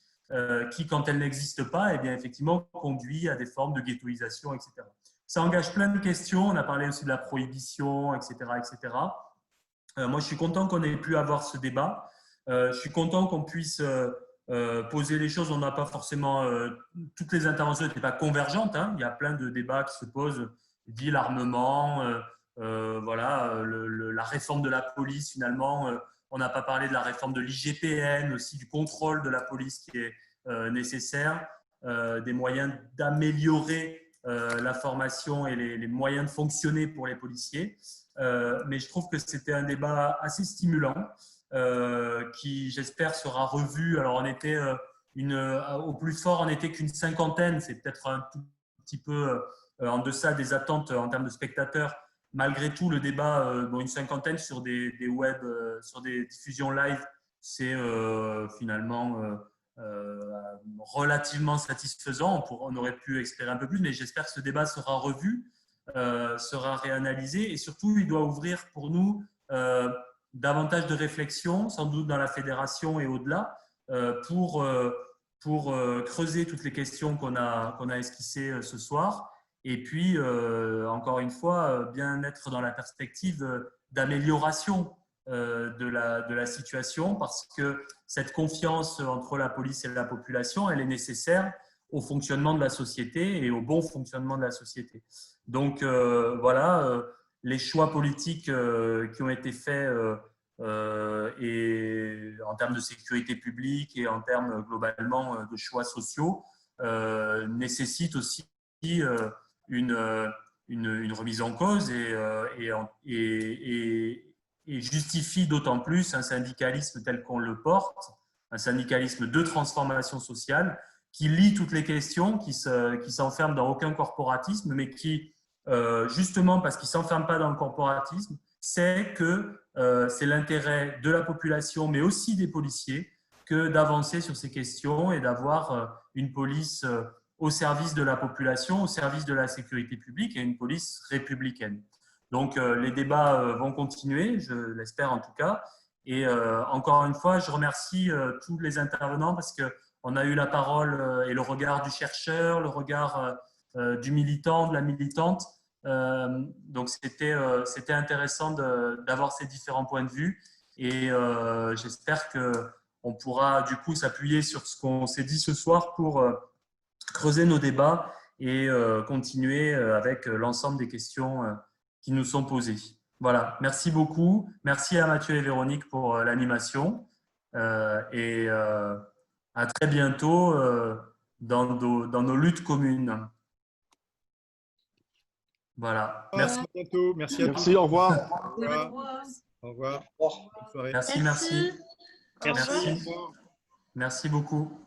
qui, quand elles n'existent pas, eh bien, effectivement, conduit à des formes de ghettoisation, etc. Ça engage plein de questions. On a parlé aussi de la prohibition, etc. etc. Moi, je suis content qu'on ait pu avoir ce débat. Je suis content qu'on puisse poser les choses. On n'a pas forcément… toutes les interventions n'étaient pas convergentes, hein. Il y a plein de débats qui se posent, dit l'armement, voilà, la réforme de la police, finalement. On n'a pas parlé de la réforme de l'IGPN, aussi du contrôle de la police qui est nécessaire, des moyens d'améliorer la formation et les moyens de fonctionner pour les policiers. Mais je trouve que c'était un débat assez stimulant, qui, j'espère, sera revu. Alors, on était au plus fort, on n'était qu'une cinquantaine. C'est peut-être un tout petit peu en deçà des attentes en termes de spectateurs. Malgré tout, le débat, une cinquantaine sur des web, sur des diffusions live, c'est finalement relativement satisfaisant. On aurait pu espérer un peu plus, mais j'espère que ce débat sera revu, sera réanalysé, et surtout, il doit ouvrir pour nous davantage de réflexion, sans doute dans la fédération et au-delà, pour creuser toutes les questions qu'on a esquissées ce soir. Et puis, encore une fois, bien être dans la perspective d'amélioration de la situation, parce que cette confiance entre la police et la population, elle est nécessaire au fonctionnement de la société et au bon fonctionnement de la société. Donc, voilà, les choix politiques qui ont été faits et en termes de sécurité publique et en termes globalement de choix sociaux, nécessite aussi une remise en cause et justifie d'autant plus un syndicalisme tel qu'on le porte, un syndicalisme de transformation sociale qui lie toutes les questions, qui s'enferme dans aucun corporatisme, mais qui, justement parce qu'il ne s'enferme pas dans le corporatisme, sait que c'est l'intérêt de la population, mais aussi des policiers, que d'avancer sur ces questions et d'avoir une police au service de la population, au service de la sécurité publique et une police républicaine. Donc, les débats vont continuer, je l'espère en tout cas. Et encore une fois, je remercie tous les intervenants parce qu'on a eu la parole et le regard du chercheur, le regard du militant, de la militante. Donc, c'était intéressant d'avoir ces différents points de vue. Et j'espère qu'on pourra du coup s'appuyer sur ce qu'on s'est dit ce soir pour creuser nos débats et continuer avec l'ensemble des questions qui nous sont posées. Voilà, merci beaucoup. Merci à Mathieu et Véronique pour l'animation et à très bientôt dans nos luttes communes. Voilà. Merci, à bientôt. Merci à tous. Merci, au revoir. Au revoir. Au revoir. Bonne soirée. Merci. Merci beaucoup.